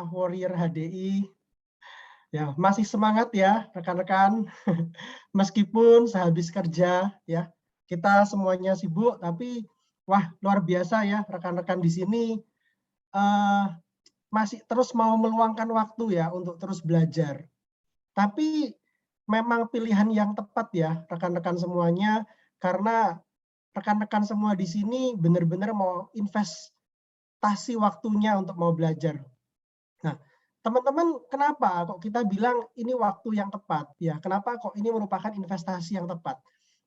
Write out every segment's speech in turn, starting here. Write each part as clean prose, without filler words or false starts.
para warrior HDI. Ya, masih semangat ya rekan-rekan. Meskipun sehabis kerja ya, kita semuanya sibuk tapi wah luar biasa ya rekan-rekan di sini eh, masih terus mau meluangkan waktu ya untuk terus belajar. Tapi memang pilihan yang tepat ya rekan-rekan semuanya karena rekan-rekan semua di sini benar-benar mau investasi waktunya untuk mau belajar. Nah, teman-teman, kenapa kok kita bilang ini waktu yang tepat? Ya, kenapa kok ini merupakan investasi yang tepat?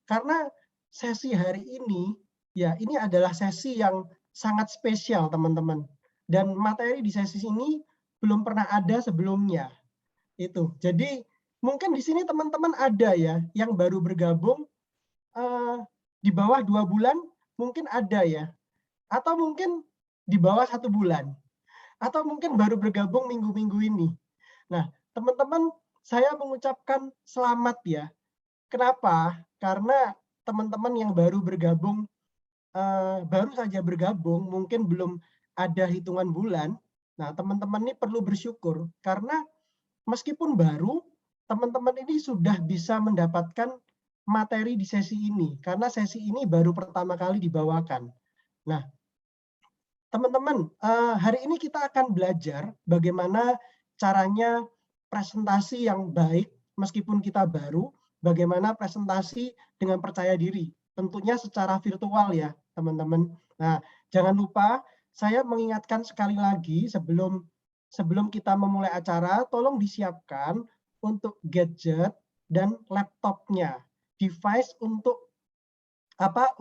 Karena sesi hari ini, ya ini adalah sesi yang sangat spesial, teman-teman. Dan materi di sesi ini belum pernah ada sebelumnya. Itu. Jadi mungkin di sini teman-teman ada ya yang baru bergabung eh, di bawah 2 bulan, mungkin ada ya. Atau mungkin di bawah 1 bulan atau mungkin baru bergabung minggu-minggu ini. Nah, teman-teman, saya mengucapkan selamat ya. Kenapa? Karena teman-teman yang baru bergabung, baru saja bergabung, mungkin belum ada hitungan bulan. Nah, teman-teman ini perlu bersyukur karena meskipun baru, teman-teman ini sudah bisa mendapatkan materi di sesi ini karena sesi ini baru pertama kali dibawakan. Nah, teman-teman, hari ini kita akan belajar bagaimana caranya presentasi yang baik meskipun kita baru, bagaimana presentasi dengan percaya diri. Tentunya secara virtual ya, teman-teman. Nah, jangan lupa saya mengingatkan sekali lagi sebelum kita memulai acara, tolong disiapkan untuk gadget dan laptopnya, device untuk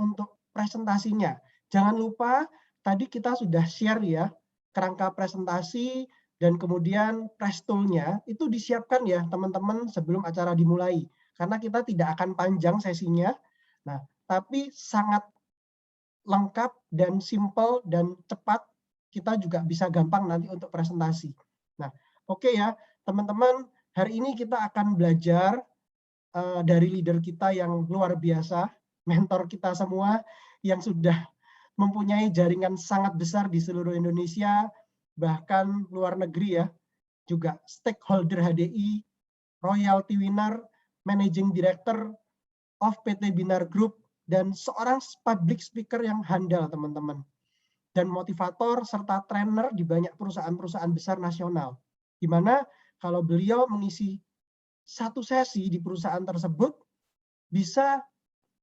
untuk presentasinya. Jangan lupa tadi kita sudah share ya kerangka presentasi dan kemudian press tool-nya itu disiapkan ya teman-teman sebelum acara dimulai. Karena kita tidak akan panjang sesinya. Nah, tapi sangat lengkap dan simple dan cepat. Kita juga bisa gampang nanti untuk presentasi. Nah, oke ya teman-teman, hari ini kita akan belajar dari leader kita yang luar biasa, mentor kita semua yang sudah mempunyai jaringan sangat besar di seluruh Indonesia, bahkan luar negeri ya, juga stakeholder HDI, royalty winner, managing director of PT Binar Group, dan seorang public speaker yang handal teman-teman, dan motivator serta trainer di banyak perusahaan-perusahaan besar nasional. Di mana kalau beliau mengisi satu sesi di perusahaan tersebut, bisa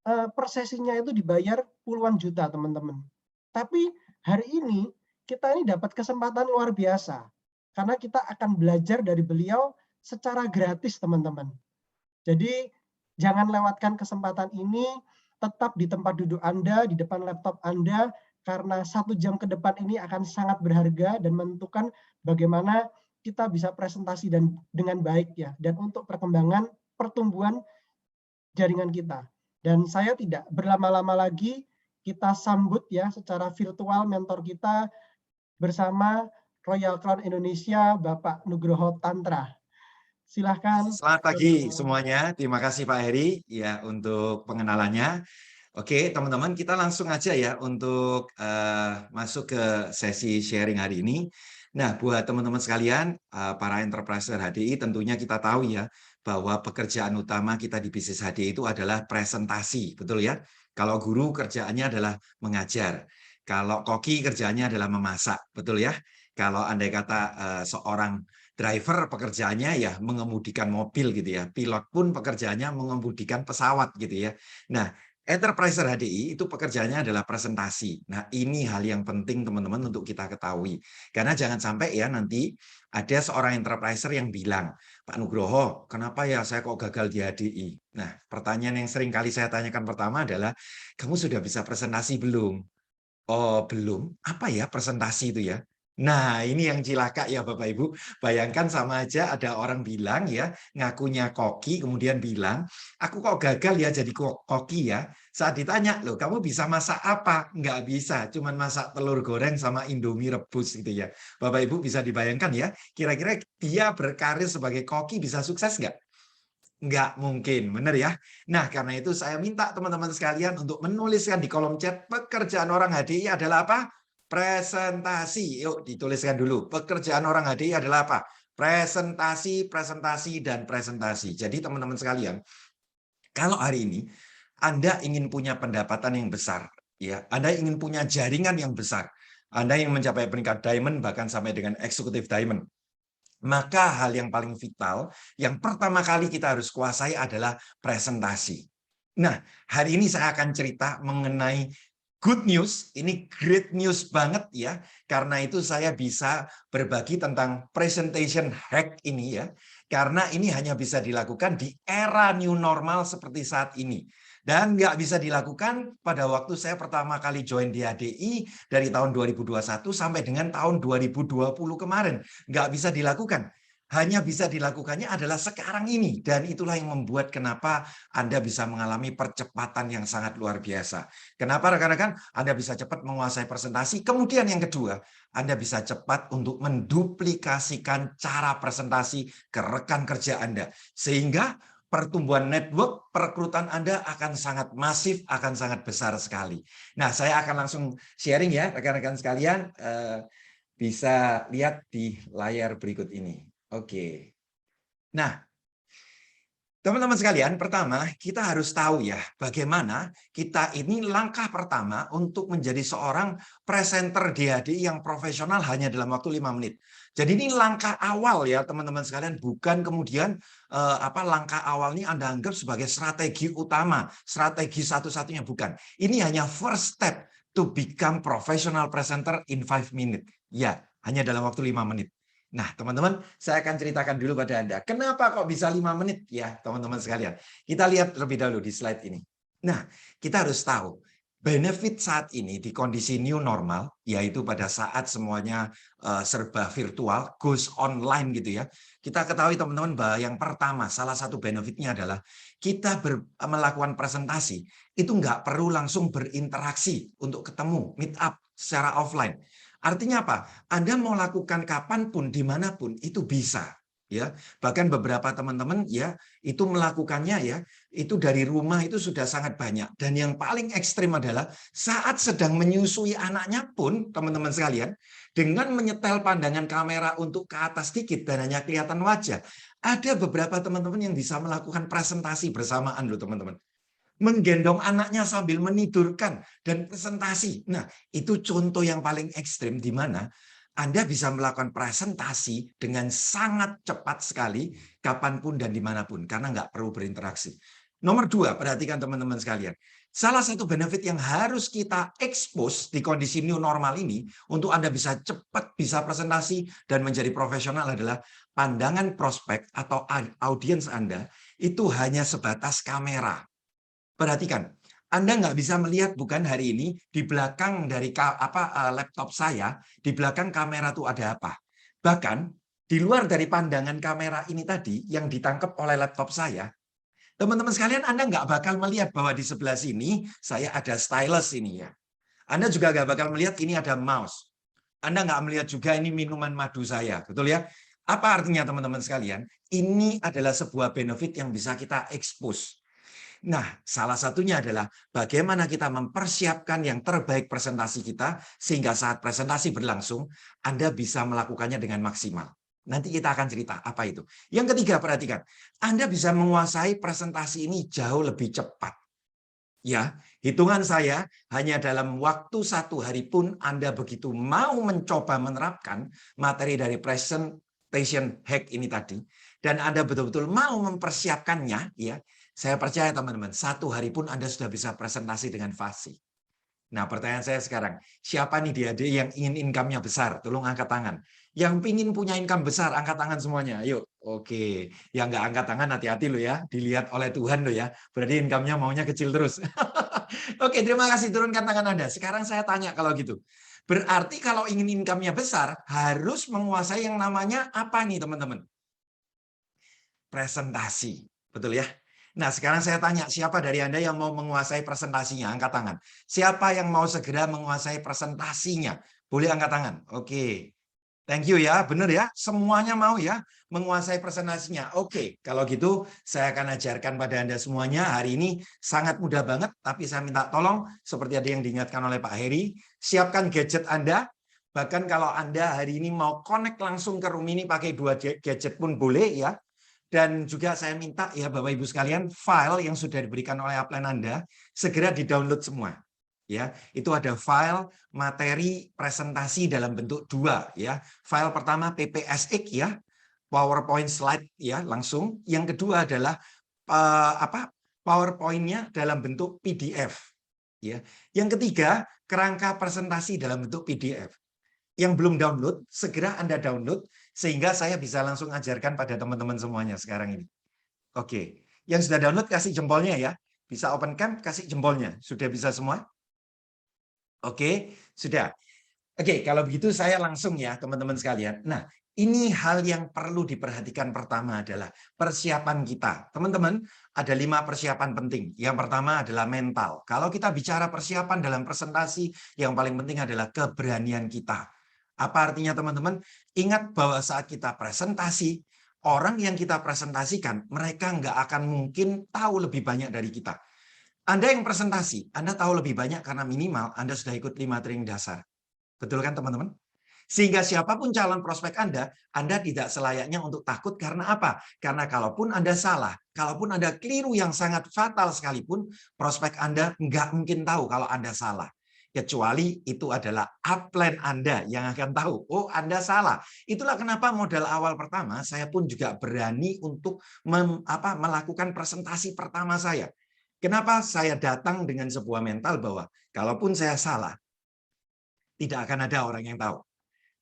per sesinya itu dibayar puluhan juta teman-teman. Tapi hari ini kita ini dapat kesempatan luar biasa karena kita akan belajar dari beliau secara gratis teman-teman. Jadi jangan lewatkan kesempatan ini, tetap di tempat duduk Anda, di depan laptop Anda, karena 1 jam ke depan ini akan sangat berharga dan menentukan bagaimana kita bisa presentasi dan dengan baik ya, dan untuk perkembangan pertumbuhan jaringan kita. Dan saya tidak berlama-lama lagi, kita sambut ya secara virtual mentor kita bersama Royal Crown Indonesia, Bapak Nugroho Tantra. Silahkan. Selamat pagi semuanya. Terima kasih Pak Heri ya untuk pengenalannya. Oke, teman-teman, kita langsung aja ya untuk masuk ke sesi sharing hari ini. Nah, buat teman-teman sekalian, para enterpriser HDI, tentunya kita tahu ya bahwa pekerjaan utama kita di bisnis HDI itu adalah presentasi, betul ya? Kalau guru kerjaannya adalah mengajar, kalau koki kerjaannya adalah memasak, betul ya? Kalau andai kata seorang driver pekerjaannya ya mengemudikan mobil gitu ya, pilot pun pekerjaannya mengemudikan pesawat gitu ya. Nah, enterpriser HDI itu pekerjaannya adalah presentasi. Nah, ini hal yang penting teman-teman untuk kita ketahui. Karena jangan sampai ya nanti ada seorang enterpriser yang bilang, Pak Nugroho, kenapa ya saya kok gagal di HDI? Nah, pertanyaan yang sering kali saya tanyakan pertama adalah, kamu sudah bisa presentasi belum? Oh, belum. Apa ya presentasi itu ya? Nah, ini yang cilaka ya Bapak Ibu. Bayangkan sama aja ada orang bilang ya, ngakunya koki, kemudian bilang, aku kok gagal ya jadi koki ya. Saat ditanya, loh kamu bisa masak apa? Nggak bisa, cuman masak telur goreng sama Indomie rebus gitu ya. Bapak Ibu bisa dibayangkan ya, kira-kira dia berkarir sebagai koki bisa sukses nggak? Nggak mungkin, benar ya? Nah, karena itu saya minta teman-teman sekalian untuk menuliskan di kolom chat pekerjaan orang HDI adalah apa? Presentasi. Yuk dituliskan dulu. Pekerjaan orang HDI adalah apa? Presentasi, presentasi, dan presentasi. Jadi teman-teman sekalian, kalau hari ini Anda ingin punya pendapatan yang besar, ya, Anda ingin punya jaringan yang besar, Anda ingin mencapai peringkat diamond bahkan sampai dengan eksekutif diamond, maka hal yang paling vital, yang pertama kali kita harus kuasai adalah presentasi. Nah, hari ini saya akan cerita mengenai good news, ini great news banget ya, karena itu saya bisa berbagi tentang presentation hack ini ya, karena ini hanya bisa dilakukan di era new normal seperti saat ini. Dan nggak bisa dilakukan pada waktu saya pertama kali join di HDI dari tahun 2021 sampai dengan tahun 2020 kemarin. Nggak bisa dilakukan. Hanya bisa dilakukannya adalah sekarang ini. Dan itulah yang membuat kenapa Anda bisa mengalami percepatan yang sangat luar biasa. Kenapa rekan-rekan? Anda bisa cepat menguasai presentasi. Kemudian yang kedua, Anda bisa cepat untuk menduplikasikan cara presentasi ke rekan kerja Anda. Sehingga pertumbuhan network perekrutan Anda akan sangat masif, akan sangat besar sekali. Nah, saya akan langsung sharing ya, rekan-rekan sekalian. Bisa lihat di layar berikut ini. Oke. Nah, teman-teman sekalian, pertama kita harus tahu ya bagaimana kita ini langkah pertama untuk menjadi seorang presenter DHDI yang profesional hanya dalam waktu 5 menit. Jadi ini langkah awal ya teman-teman sekalian, bukan kemudian langkah awal ini Anda anggap sebagai strategi utama, strategi satu-satunya, bukan. Ini hanya first step to become professional presenter in 5 minutes. Ya, hanya dalam waktu 5 menit. Nah, teman-teman, saya akan ceritakan dulu pada Anda. Kenapa kok bisa 5 menit? Ya, teman-teman sekalian. Kita lihat terlebih dahulu di slide ini. Nah, kita harus tahu, benefit saat ini di kondisi new normal, yaitu pada saat semuanya serba virtual, goes online gitu ya. Kita ketahui teman-teman bahwa yang pertama, salah satu benefitnya adalah kita melakukan presentasi, itu nggak perlu langsung berinteraksi untuk ketemu, meet up secara offline. Artinya apa? Anda mau lakukan kapanpun, dimanapun, itu bisa. Ya, bahkan beberapa teman-teman ya itu melakukannya ya itu dari rumah itu sudah sangat banyak. Dan yang paling ekstrim adalah saat sedang menyusui anaknya pun teman-teman sekalian, dengan menyetel pandangan kamera untuk ke atas sedikit dan hanya kelihatan wajah, ada beberapa teman-teman yang bisa melakukan presentasi bersamaan loh teman-teman. Menggendong anaknya sambil menidurkan dan presentasi. Nah, itu contoh yang paling ekstrim di mana Anda bisa melakukan presentasi dengan sangat cepat sekali kapanpun dan dimanapun karena nggak perlu berinteraksi. Nomor 2, perhatikan teman-teman sekalian. Salah satu benefit yang harus kita expose di kondisi new normal ini untuk Anda bisa cepat bisa presentasi dan menjadi profesional adalah pandangan prospek atau audiens Anda itu hanya sebatas kamera. Perhatikan, Anda nggak bisa melihat bukan hari ini di belakang dari laptop saya, di belakang kamera itu ada apa. Bahkan di luar dari pandangan kamera ini tadi yang ditangkap oleh laptop saya, teman-teman sekalian Anda nggak bakal melihat bahwa di sebelah sini saya ada stylus ini ya. Anda juga nggak bakal melihat ini ada mouse. Anda nggak melihat juga ini minuman madu saya, betul ya? Apa artinya teman-teman sekalian? Ini adalah sebuah benefit yang bisa kita expose. Nah, salah satunya adalah bagaimana kita mempersiapkan yang terbaik presentasi kita, sehingga saat presentasi berlangsung, Anda bisa melakukannya dengan maksimal. Nanti kita akan cerita apa itu. Yang ketiga, perhatikan. Anda bisa menguasai presentasi ini jauh lebih cepat. Ya, hitungan saya hanya dalam waktu 1 hari pun Anda begitu mau mencoba menerapkan materi dari presentation hack ini tadi, dan Anda betul-betul mau mempersiapkannya, ya, saya percaya teman-teman, 1 hari pun Anda sudah bisa presentasi dengan fasih. Nah, pertanyaan saya sekarang, siapa nih di adik yang ingin income-nya besar? Tolong angkat tangan. Yang ingin punya income besar, angkat tangan semuanya. Yuk, oke. Yang nggak angkat tangan, hati-hati loh ya. Dilihat oleh Tuhan loh ya. Berarti income-nya maunya kecil terus. Oke, terima kasih. Turunkan tangan Anda. Sekarang saya tanya kalau gitu. Berarti kalau ingin income-nya besar, harus menguasai yang namanya apa nih teman-teman? Presentasi. Betul ya? Nah, sekarang saya tanya, siapa dari Anda yang mau menguasai presentasinya? Angkat tangan. Siapa yang mau segera menguasai presentasinya? Boleh angkat tangan. Oke. Thank you ya, benar ya. Semuanya mau ya menguasai presentasinya. Oke, kalau gitu saya akan ajarkan pada Anda semuanya. Hari ini sangat mudah banget, tapi saya minta tolong seperti ada yang diingatkan oleh Pak Heri, siapkan gadget Anda. Bahkan kalau Anda hari ini mau connect langsung ke room ini pakai 2 gadget pun boleh ya. Dan juga saya minta ya Bapak Ibu sekalian, file yang sudah diberikan oleh upline Anda segera di-download semua. Ya, itu ada file materi presentasi dalam bentuk 2 ya. File pertama PPSX ya, PowerPoint slide ya langsung. Yang kedua adalah PowerPoint-nya dalam bentuk PDF ya. Yang ketiga, kerangka presentasi dalam bentuk PDF. Yang belum download, segera Anda download sehingga saya bisa langsung ajarkan pada teman-teman semuanya sekarang ini. Oke, yang sudah download kasih jempolnya ya. Bisa open cam, kasih jempolnya. Sudah bisa semua? Oke, sudah. Oke, kalau begitu saya langsung ya teman-teman sekalian. Nah, ini hal yang perlu diperhatikan pertama adalah persiapan kita. Teman-teman, ada 5 persiapan penting. Yang pertama adalah mental. Kalau kita bicara persiapan dalam presentasi, yang paling penting adalah keberanian kita. Apa artinya teman-teman? Ingat bahwa saat kita presentasi, orang yang kita presentasikan, mereka nggak akan mungkin tahu lebih banyak dari kita. Anda yang presentasi, Anda tahu lebih banyak karena minimal Anda sudah ikut 5 training dasar. Betul kan teman-teman? Sehingga siapapun calon prospek Anda tidak selayaknya untuk takut karena apa? Karena kalaupun Anda salah, kalaupun Anda keliru yang sangat fatal sekalipun, prospek Anda nggak mungkin tahu kalau Anda salah. Kecuali itu adalah upline Anda yang akan tahu, oh Anda salah. Itulah kenapa modal awal pertama, saya pun juga berani untuk melakukan presentasi pertama saya. Kenapa saya datang dengan sebuah mental bahwa kalaupun saya salah, tidak akan ada orang yang tahu.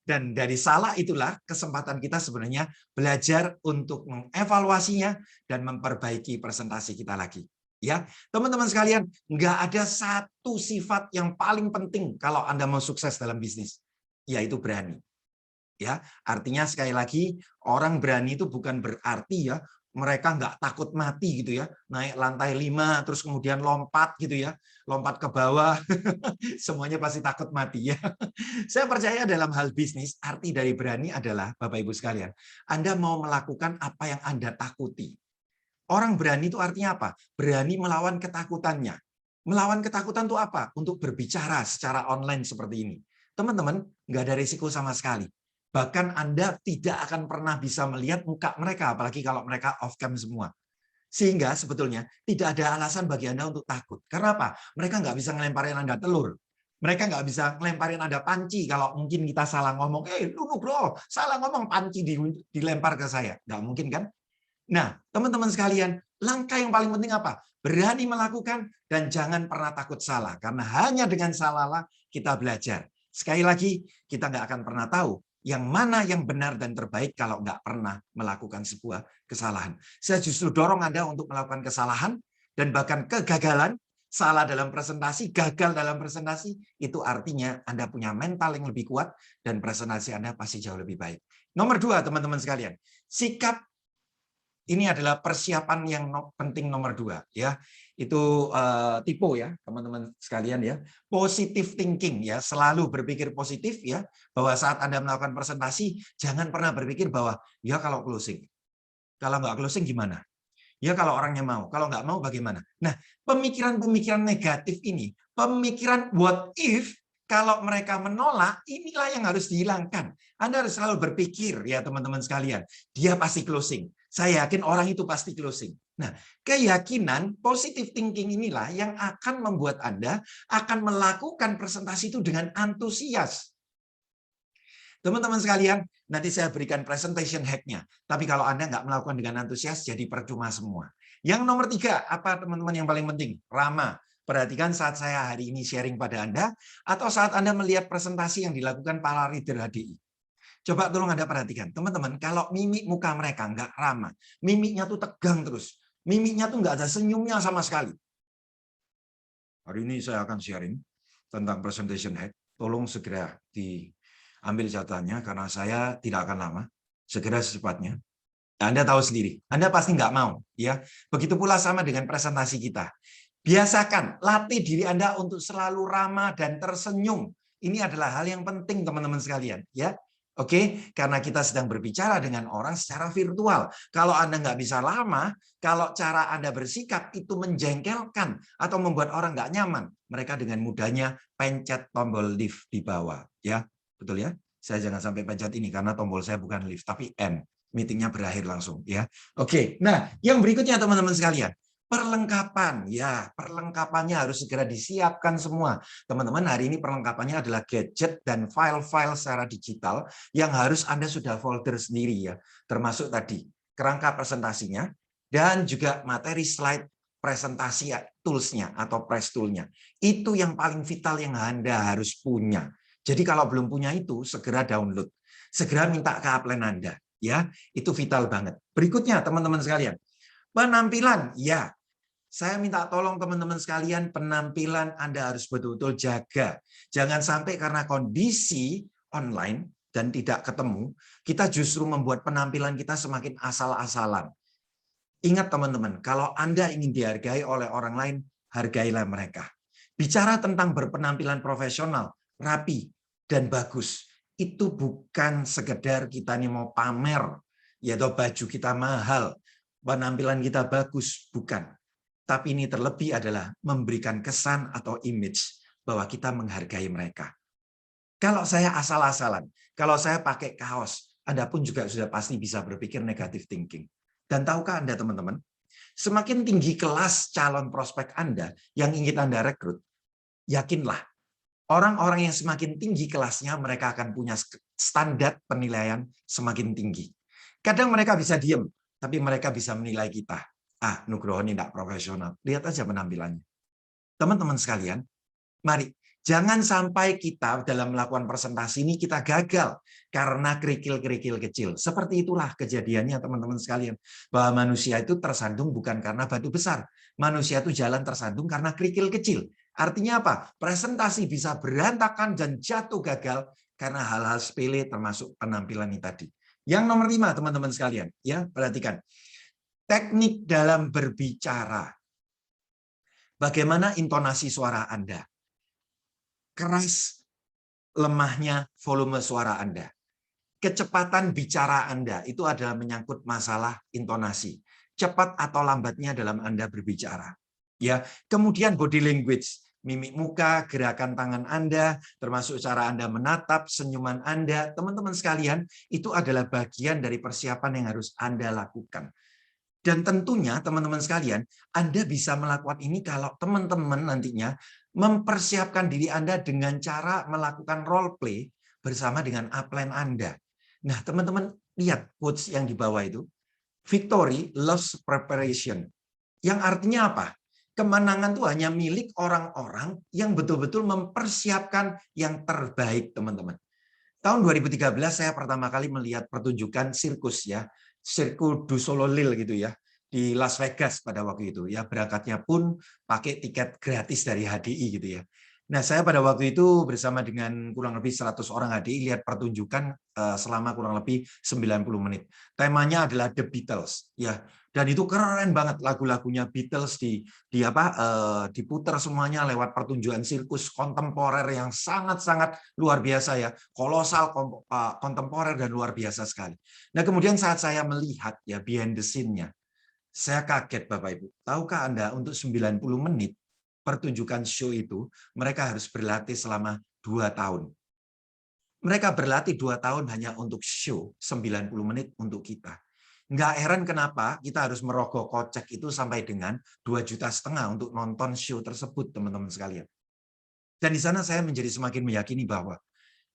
Dan dari salah itulah kesempatan kita sebenarnya belajar untuk mengevaluasinya dan memperbaiki presentasi kita lagi. Ya, teman-teman sekalian, nggak ada satu sifat yang paling penting kalau Anda mau sukses dalam bisnis, yaitu berani. Ya, artinya sekali lagi orang berani itu bukan berarti ya mereka nggak takut mati gitu ya, naik lantai 5 terus kemudian lompat gitu ya, lompat ke bawah, semuanya pasti takut mati ya. Saya percaya dalam hal bisnis, arti dari berani adalah, Bapak Ibu sekalian, Anda mau melakukan apa yang Anda takuti. Orang berani itu artinya apa? Berani melawan ketakutannya. Melawan ketakutan itu apa? Untuk berbicara secara online seperti ini. Teman-teman, nggak ada risiko sama sekali. Bahkan Anda tidak akan pernah bisa melihat muka mereka, apalagi kalau mereka off-cam semua. Sehingga sebetulnya tidak ada alasan bagi Anda untuk takut. Karena apa? Mereka nggak bisa ngelemparin Anda telur. Mereka nggak bisa ngelemparin Anda panci kalau mungkin kita salah ngomong. Lu bro, salah ngomong, panci dilempar ke saya. Nggak mungkin kan? Nah, teman-teman sekalian, langkah yang paling penting apa? Berani melakukan dan jangan pernah takut salah. Karena hanya dengan salahlah kita belajar. Sekali lagi, kita nggak akan pernah tahu yang mana yang benar dan terbaik kalau nggak pernah melakukan sebuah kesalahan. Saya justru dorong Anda untuk melakukan kesalahan dan bahkan kegagalan, salah dalam presentasi, gagal dalam presentasi, itu artinya Anda punya mental yang lebih kuat dan presentasi Anda pasti jauh lebih baik. Nomor 2, teman-teman sekalian, sikap ini adalah persiapan yang penting nomor 2 ya. Itu tipe ya teman-teman sekalian ya. Positive thinking ya, selalu berpikir positif ya, bahwa saat Anda melakukan presentasi jangan pernah berpikir bahwa ya kalau closing. Kalau nggak closing gimana? Ya kalau orangnya mau, kalau nggak mau bagaimana? Nah, pemikiran-pemikiran negatif ini, pemikiran what if kalau mereka menolak, inilah yang harus dihilangkan. Anda harus selalu berpikir ya teman-teman sekalian, dia pasti closing. Saya yakin orang itu pasti closing. Nah, keyakinan positive thinking inilah yang akan membuat Anda akan melakukan presentasi itu dengan antusias. Teman-teman sekalian, nanti saya berikan presentation hack-nya. Tapi kalau Anda nggak melakukan dengan antusias, jadi percuma semua. Yang nomor 3, apa teman-teman yang paling penting? Ramah. Perhatikan saat saya hari ini sharing pada Anda, atau saat Anda melihat presentasi yang dilakukan para leader HDI. Coba tolong Anda perhatikan. Teman-teman, kalau mimik muka mereka nggak ramah, mimiknya tuh tegang terus. Mimiknya tuh nggak ada senyumnya sama sekali. Hari ini saya akan sharing tentang presentation hack. Tolong segera diambil catatannya karena saya tidak akan lama. Segera secepatnya. Anda tahu sendiri. Anda pasti nggak mau, ya. Begitu pula sama dengan presentasi kita. Biasakan, latih diri Anda untuk selalu ramah dan tersenyum. Ini adalah hal yang penting, teman-teman sekalian, ya. Oke, karena kita sedang berbicara dengan orang secara virtual. Kalau Anda nggak bisa lama, kalau cara Anda bersikap itu menjengkelkan atau membuat orang nggak nyaman, mereka dengan mudahnya pencet tombol lift di bawah. Ya, betul ya? Saya jangan sampai pencet ini karena tombol saya bukan lift, tapi end. Meetingnya berakhir langsung. Ya, oke. Nah, yang berikutnya teman-teman sekalian. Perlengkapan, ya perlengkapannya harus segera disiapkan semua. Teman-teman, hari ini perlengkapannya adalah gadget dan file-file secara digital yang harus Anda sudah folder sendiri ya, termasuk tadi kerangka presentasinya dan juga materi slide presentasi tools-nya atau press tool-nya. Itu yang paling vital yang Anda harus punya. Jadi kalau belum punya itu, segera download. Segera minta ke upline Anda. Ya, itu vital banget. Berikutnya, teman-teman sekalian. Penampilan, ya. Saya minta tolong teman-teman sekalian, penampilan Anda harus betul-betul jaga. Jangan sampai karena kondisi online dan tidak ketemu, kita justru membuat penampilan kita semakin asal-asalan. Ingat teman-teman, kalau Anda ingin dihargai oleh orang lain, hargailah mereka. Bicara tentang berpenampilan profesional, rapi, dan bagus, itu bukan sekedar kita nih mau pamer, ya atau baju kita mahal, penampilan kita bagus, bukan. Tapi ini terlebih adalah memberikan kesan atau image bahwa kita menghargai mereka. Kalau saya asal-asalan, kalau saya pakai kaos, Anda pun juga sudah pasti bisa berpikir negative thinking. Dan tahukah Anda teman-teman, semakin tinggi kelas calon prospek Anda yang ingin Anda rekrut, yakinlah, orang-orang yang semakin tinggi kelasnya, mereka akan punya standar penilaian semakin tinggi. Kadang mereka bisa diam, tapi mereka bisa menilai kita. Ah, Nugroho ini tidak profesional. Lihat aja penampilannya. Teman-teman sekalian, mari. Jangan sampai kita dalam melakukan presentasi ini kita gagal karena kerikil-kerikil kecil. Seperti itulah kejadiannya teman-teman sekalian. Bahwa manusia itu tersandung bukan karena batu besar. Manusia itu jalan tersandung karena kerikil kecil. Artinya apa? Presentasi bisa berantakan dan jatuh gagal karena hal-hal sepele termasuk penampilan ini tadi. Yang nomor 5 teman-teman sekalian, ya perhatikan. Teknik dalam berbicara. Bagaimana intonasi suara Anda? Keras, lemahnya volume suara Anda. Kecepatan bicara Anda itu adalah menyangkut masalah intonasi. Cepat atau lambatnya dalam Anda berbicara. Ya, kemudian body language, mimik muka, gerakan tangan Anda, termasuk cara Anda menatap, senyuman Anda, teman-teman sekalian, itu adalah bagian dari persiapan yang harus Anda lakukan. Dan tentunya teman-teman sekalian, Anda bisa melakukan ini kalau teman-teman nantinya mempersiapkan diri Anda dengan cara melakukan role play bersama dengan upline Anda. Nah, teman-teman lihat quotes yang di bawah itu. Victory loves preparation. Yang artinya apa? Kemenangan itu hanya milik orang-orang yang betul-betul mempersiapkan yang terbaik, teman-teman. Tahun 2013 saya pertama kali melihat pertunjukan sirkus ya. Cirque du Soleil gitu ya, di Las Vegas pada waktu itu ya, berangkatnya pun pakai tiket gratis dari HDI gitu ya. Nah, saya pada waktu itu bersama dengan kurang lebih 100 orang HDI lihat pertunjukan selama kurang lebih 90 menit. Temanya adalah The Beatles ya. Dan itu keren banget lagu-lagunya Beatles diputar semuanya lewat pertunjukan sirkus kontemporer yang sangat-sangat luar biasa ya, kolosal, kontemporer dan luar biasa sekali. Nah, kemudian saat saya melihat ya behind the scene-nya, saya kaget Bapak Ibu. Tahukah Anda untuk 90 menit pertunjukan show itu mereka harus berlatih selama 2 tahun. Mereka berlatih 2 tahun hanya untuk show 90 menit untuk kita. Nggak heran kenapa kita harus merogoh kocek itu sampai dengan 2,5 juta untuk nonton show tersebut, teman-teman sekalian. Dan di sana saya menjadi semakin meyakini bahwa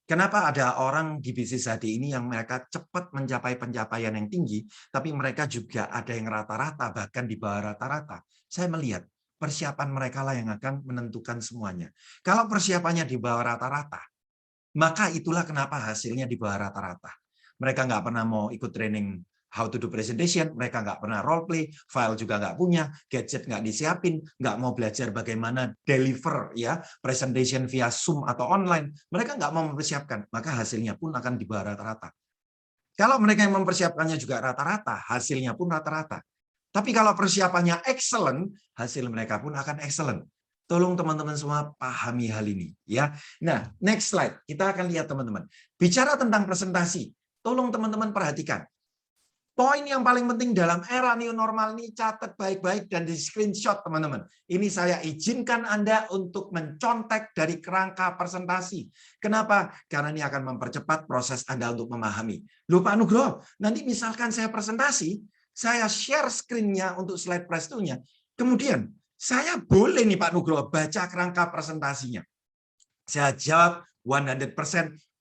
kenapa ada orang di bisnis HD ini yang mereka cepat mencapai pencapaian yang tinggi, tapi mereka juga ada yang rata-rata, bahkan di bawah rata-rata. Saya melihat persiapan mereka lah yang akan menentukan semuanya. Kalau persiapannya di bawah rata-rata, maka itulah kenapa hasilnya di bawah rata-rata. Mereka nggak pernah mau ikut training how to do presentation, mereka nggak pernah role play, file juga nggak punya, gadget nggak disiapin, nggak mau belajar bagaimana deliver ya presentation via Zoom atau online, mereka nggak mau mempersiapkan, maka hasilnya pun akan di bawah rata-rata. Kalau mereka yang mempersiapkannya juga rata-rata, hasilnya pun rata-rata. Tapi kalau persiapannya excellent, hasil mereka pun akan excellent. Tolong teman-teman semua pahami hal ini ya. Nah, next slide. Kita akan lihat teman-teman. Bicara tentang presentasi, tolong teman-teman perhatikan. Poin yang paling penting dalam era new normal ini, catat baik-baik dan di screenshot teman-teman. Ini saya izinkan Anda untuk mencontek dari kerangka presentasi. Kenapa? Karena ini akan mempercepat proses Anda untuk memahami. Loh Pak Nugroho, nanti misalkan saya presentasi, saya share screen-nya untuk slide presto-nya. Kemudian, saya boleh nih Pak Nugroho baca kerangka presentasinya. Saya jawab 100%.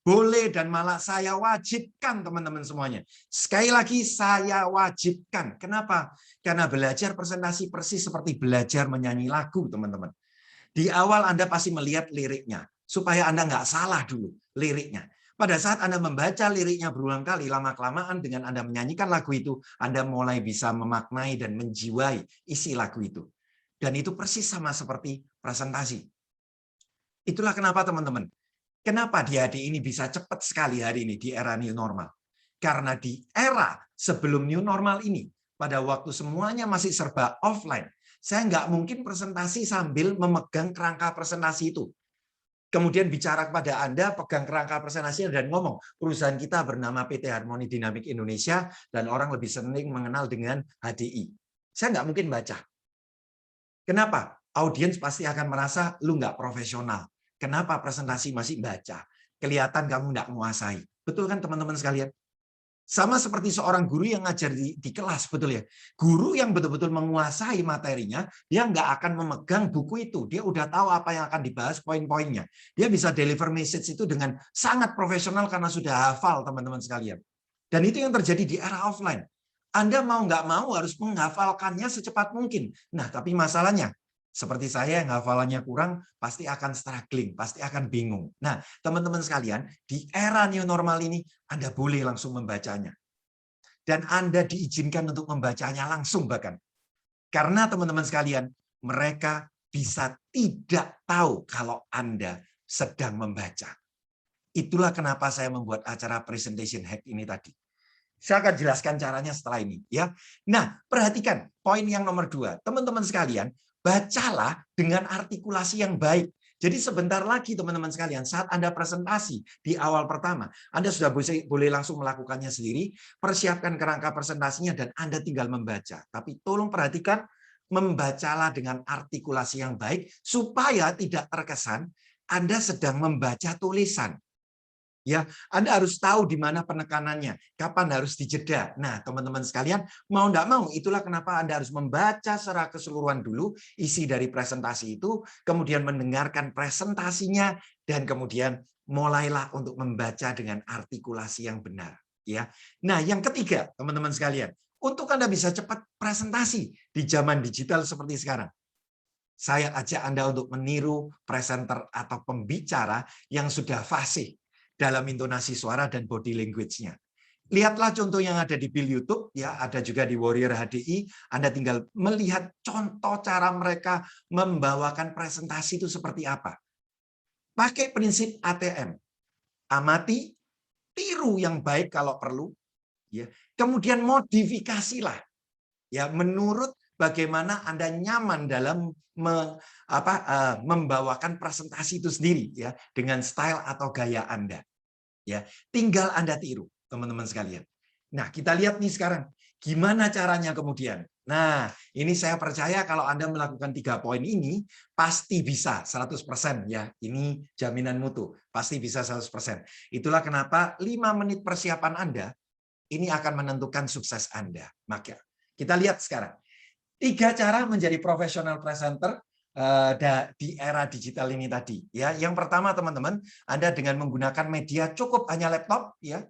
Boleh dan malah saya wajibkan teman-teman semuanya. Sekali lagi saya wajibkan. Kenapa? Karena belajar presentasi persis seperti belajar menyanyi lagu teman-teman. Di awal Anda pasti melihat liriknya. Supaya Anda nggak salah dulu liriknya. Pada saat Anda membaca liriknya berulang kali, lama-kelamaan dengan Anda menyanyikan lagu itu, Anda mulai bisa memaknai dan menjiwai isi lagu itu. Dan itu persis sama seperti presentasi. Itulah kenapa teman-teman. Kenapa di hari ini bisa cepat sekali hari ini di era new normal? Karena di era sebelum new normal ini, pada waktu semuanya masih serba offline, saya nggak mungkin presentasi sambil memegang kerangka presentasi itu. Kemudian bicara kepada Anda, pegang kerangka presentasi dan ngomong, perusahaan kita bernama PT Harmoni Dynamic Indonesia dan orang lebih sering mengenal dengan HDI. Saya nggak mungkin baca. Kenapa? Audiens pasti akan merasa lu nggak profesional. Kenapa presentasi masih baca? Kelihatan kamu nggak menguasai. Betul kan teman-teman sekalian? Sama seperti seorang guru yang ngajar di kelas, betul ya? Guru yang betul-betul menguasai materinya, dia nggak akan memegang buku itu. Dia udah tahu apa yang akan dibahas, poin-poinnya. Dia bisa deliver message itu dengan sangat profesional karena sudah hafal, teman-teman sekalian. Dan itu yang terjadi di era offline. Anda mau nggak mau harus menghafalkannya secepat mungkin. Nah, tapi masalahnya, seperti saya yang hafalannya kurang, pasti akan struggling, pasti akan bingung. Nah, teman-teman sekalian, di era new normal ini, Anda boleh langsung membacanya. Dan Anda diizinkan untuk membacanya langsung bahkan. Karena teman-teman sekalian, mereka bisa tidak tahu kalau Anda sedang membaca. Itulah kenapa saya membuat acara presentation hack ini tadi. Saya akan jelaskan caranya setelah ini, ya. Nah, perhatikan poin yang nomor 2. Teman-teman sekalian, bacalah dengan artikulasi yang baik. Jadi sebentar lagi teman-teman sekalian, saat Anda presentasi di awal pertama, Anda sudah boleh langsung melakukannya sendiri, persiapkan kerangka presentasinya dan Anda tinggal membaca. Tapi tolong perhatikan, membacalah dengan artikulasi yang baik supaya tidak terkesan Anda sedang membaca tulisan. Ya, Anda harus tahu di mana penekanannya, kapan harus dijeda. Nah, teman-teman sekalian, mau enggak mau, itulah kenapa Anda harus membaca secara keseluruhan dulu isi dari presentasi itu, kemudian mendengarkan presentasinya, dan kemudian mulailah untuk membaca dengan artikulasi yang benar. Ya, nah yang ketiga, teman-teman sekalian, untuk Anda bisa cepat presentasi di zaman digital seperti sekarang, saya ajak Anda untuk meniru presenter atau pembicara yang sudah fasih dalam intonasi suara dan body language-nya. Lihatlah contoh yang ada di Bill YouTube, ya, ada juga di Warrior HDI. Anda tinggal melihat contoh cara mereka membawakan presentasi itu seperti apa. Pakai prinsip ATM. Amati, tiru yang baik kalau perlu, ya. Kemudian modifikasilah, ya, menurut bagaimana Anda nyaman dalam membawakan presentasi itu sendiri, ya, dengan style atau gaya Anda. Ya, tinggal Anda tiru, teman-teman sekalian. Nah, kita lihat nih sekarang gimana caranya kemudian. Nah, ini saya percaya kalau Anda melakukan 3 poin ini pasti bisa 100% ya. Ini jaminan mutu, pasti bisa 100%. Itulah kenapa 5 menit persiapan Anda ini akan menentukan sukses Anda. Maka kita lihat sekarang. 3 cara menjadi profesional presenter di era digital ini tadi, ya. Yang pertama teman-teman, Anda dengan menggunakan media cukup hanya laptop, ya.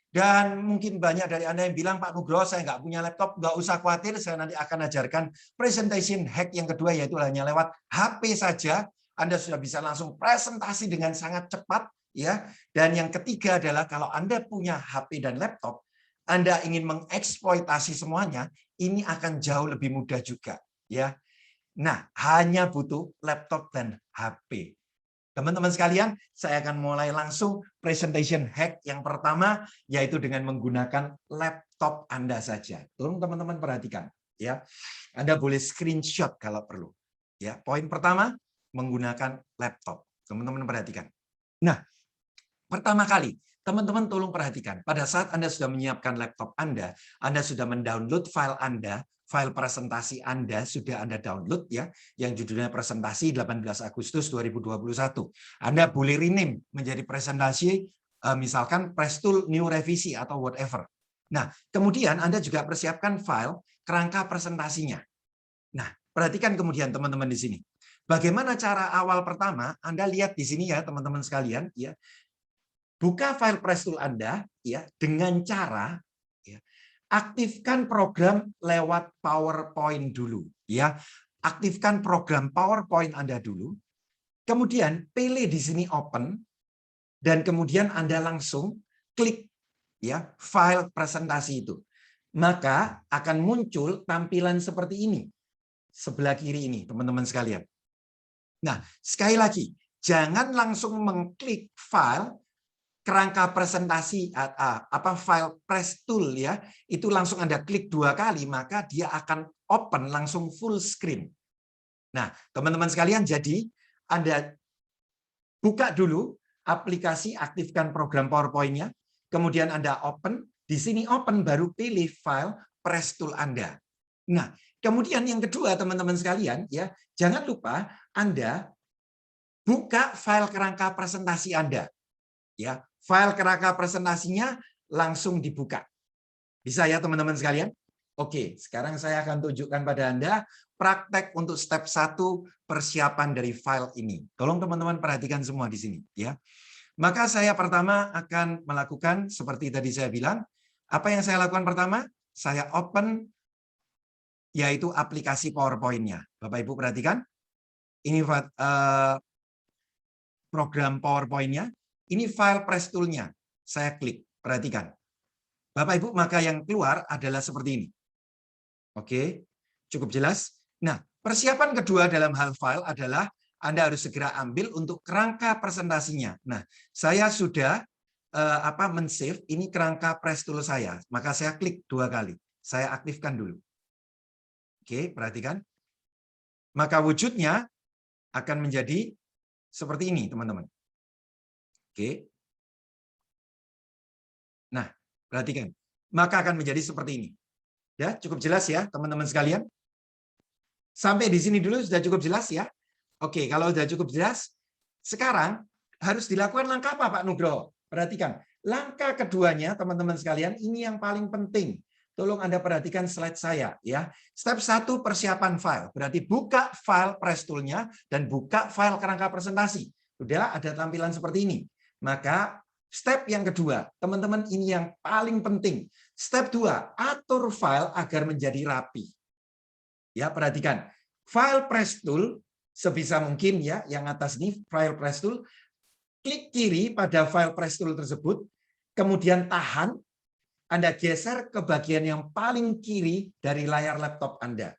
Dan mungkin banyak dari Anda yang bilang, Pak Nugroho, saya nggak punya laptop, nggak usah khawatir, saya nanti akan ajarkan presentation hack yang kedua, yaitu hanya lewat HP saja. Anda sudah bisa langsung presentasi dengan sangat cepat, ya. Dan yang ketiga adalah kalau Anda punya HP dan laptop, Anda ingin mengeksploitasi semuanya, ini akan jauh lebih mudah juga, ya. Nah, hanya butuh laptop dan HP. Teman-teman sekalian, saya akan mulai langsung presentation hack yang pertama, yaitu dengan menggunakan laptop Anda saja. Tolong teman-teman perhatikan, ya. Anda boleh screenshot kalau perlu. Ya, poin pertama, menggunakan laptop. Teman-teman perhatikan. Nah, pertama kali, teman-teman tolong perhatikan, pada saat Anda sudah menyiapkan laptop Anda sudah mendownload file Anda, file presentasi Anda sudah Anda download ya, yang judulnya presentasi 18 Agustus 2021. Anda boleh rename menjadi presentasi misalkan Prestool New Revisi atau whatever. Nah, kemudian Anda juga persiapkan file kerangka presentasinya. Nah, perhatikan kemudian teman-teman di sini. Bagaimana cara awal pertama? Anda lihat di sini ya, teman-teman sekalian, ya. Buka file Prestool Anda ya dengan cara ya, aktifkan program lewat PowerPoint dulu ya. Aktifkan program PowerPoint Anda dulu. Kemudian pilih di sini open dan kemudian Anda langsung klik ya file presentasi itu. Maka akan muncul tampilan seperti ini. Sebelah kiri ini, teman-teman sekalian. Nah, sekali lagi, jangan langsung mengklik file kerangka presentasi file Prestool ya, itu langsung Anda klik 2 kali maka dia akan open langsung full screen. Nah, teman-teman sekalian, jadi Anda buka dulu aplikasi, aktifkan program PowerPoint-nya, kemudian Anda open, di sini open baru pilih file Prestool Anda. Nah, kemudian yang kedua teman-teman sekalian ya, jangan lupa Anda buka file kerangka presentasi Anda. Ya, file kerangka presentasinya langsung dibuka. Bisa ya teman-teman sekalian? Oke, sekarang saya akan tunjukkan pada Anda praktek untuk step 1 persiapan dari file ini. Tolong teman-teman perhatikan semua di sini ya. Maka saya pertama akan melakukan seperti tadi saya bilang, apa yang saya lakukan pertama? Saya open yaitu aplikasi PowerPoint-nya. Bapak Ibu perhatikan. Ini program PowerPoint-nya. Ini file Prestool-nya. Saya klik, perhatikan. Bapak Ibu, maka yang keluar adalah seperti ini. Oke, cukup jelas. Nah, persiapan kedua dalam hal file adalah Anda harus segera ambil untuk kerangka presentasinya. Nah, saya sudah men-save ini kerangka Prestool saya. Maka saya klik 2 kali. Saya aktifkan dulu. Oke, perhatikan. Maka wujudnya akan menjadi seperti ini, teman-teman. Oke. Nah, perhatikan. Maka akan menjadi seperti ini. Ya, cukup jelas ya, teman-teman sekalian? Sampai di sini dulu sudah cukup jelas ya? Oke, kalau sudah cukup jelas, sekarang harus dilakukan langkah apa, Pak Nugroho? Perhatikan. Langkah keduanya, teman-teman sekalian, ini yang paling penting. Tolong Anda perhatikan slide saya ya. Step 1 persiapan file. Berarti buka file Prestool-nya dan buka file kerangka presentasi. Sudah ada tampilan seperti ini. Maka step yang kedua, teman-teman, ini yang paling penting. Step 2, atur file agar menjadi rapi. Ya, perhatikan. File Prestool sebisa mungkin ya, yang atas ini file Prestool, klik kiri pada file Prestool tersebut, kemudian tahan, Anda geser ke bagian yang paling kiri dari layar laptop Anda.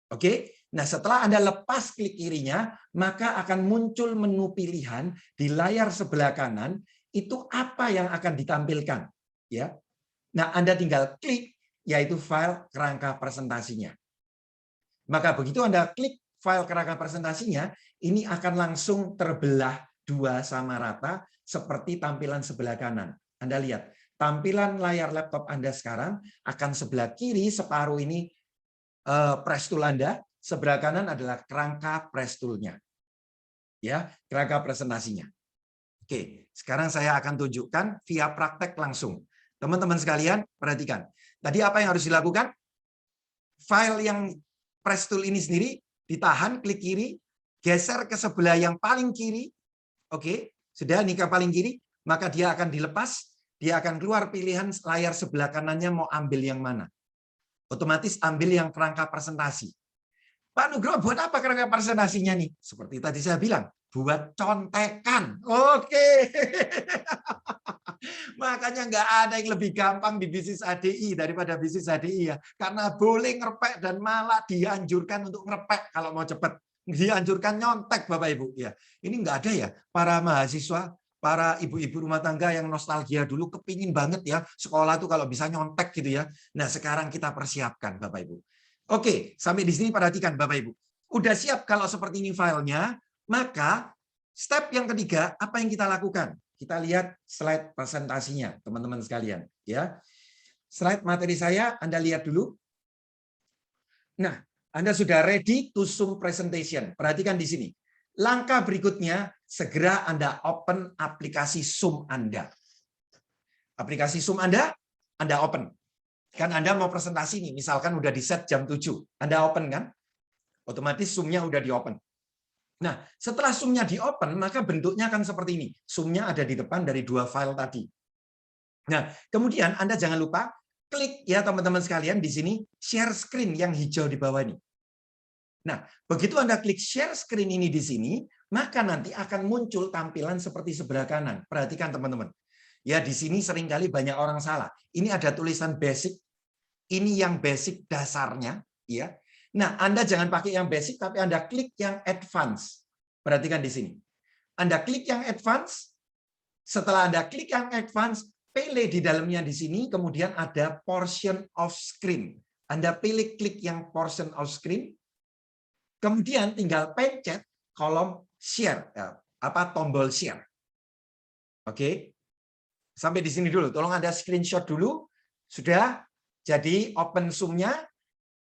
Oke? Nah, setelah Anda lepas klik kirinya, maka akan muncul menu pilihan di layar sebelah kanan, itu apa yang akan ditampilkan. Ya. Nah, Anda tinggal klik, yaitu file kerangka presentasinya. Maka begitu Anda klik file kerangka presentasinya, ini akan langsung terbelah 2 sama rata, seperti tampilan sebelah kanan. Anda lihat, tampilan layar laptop Anda sekarang akan sebelah kiri, separuh ini Prestool Anda, sebelah kanan adalah kerangka Prestool-nya. Ya, kerangka presentasinya. Oke, sekarang saya akan tunjukkan via praktek langsung. Teman-teman sekalian, perhatikan. Tadi apa yang harus dilakukan? File yang Prestool ini sendiri ditahan, klik kiri, geser ke sebelah yang paling kiri. Oke, sudah ini ke paling kiri, maka dia akan dilepas, dia akan keluar pilihan layar sebelah kanannya mau ambil yang mana. Otomatis ambil yang kerangka presentasi. Pak Nugroho, buat apa kerangka presentasinya nih? Seperti tadi saya bilang, buat contekan. Oke. Makanya nggak ada yang lebih gampang di bisnis ADI daripada bisnis ADI ya. Karena boleh ngerepek dan malah dianjurkan untuk ngerepek kalau mau cepat. Dianjurkan nyontek Bapak Ibu. Ya, ini nggak ada ya para mahasiswa, para ibu-ibu rumah tangga yang nostalgia dulu kepingin banget ya sekolah tuh kalau bisa nyontek gitu ya. Nah, sekarang kita persiapkan Bapak Ibu. Oke, sampai di sini perhatikan Bapak Ibu. Udah siap kalau seperti ini filenya, maka step yang ketiga, apa yang kita lakukan? Kita lihat slide presentasinya, teman-teman sekalian. Ya, slide materi saya, Anda lihat dulu. Nah, Anda sudah ready to Zoom presentation. Perhatikan di sini. Langkah berikutnya, segera Anda open aplikasi Zoom Anda. Aplikasi Zoom Anda open. Kan Anda mau presentasi nih, misalkan udah di set jam 7. Anda open kan? Otomatis Zoom-nya udah di-open. Nah, setelah Zoom-nya di-open, maka bentuknya akan seperti ini. Zoom-nya ada di depan dari 2 file tadi. Nah, kemudian Anda jangan lupa klik ya teman-teman sekalian di sini share screen yang hijau di bawah ini. Nah, begitu Anda klik share screen ini di sini, maka nanti akan muncul tampilan seperti sebelah kanan. Perhatikan teman-teman. Ya, di sini seringkali banyak orang salah. Ini ada tulisan basic. Ini yang basic dasarnya, ya. Nah, Anda jangan pakai yang basic, tapi Anda klik yang advance. Perhatikan di sini. Anda klik yang advance. Setelah Anda klik yang advance, pilih di dalamnya di sini, kemudian ada portion of screen. Anda pilih klik yang portion of screen, kemudian tinggal pencet kolom share, tombol share. Oke, sampai di sini dulu. Tolong Anda screenshot dulu. Sudah jadi open Zoom-nya.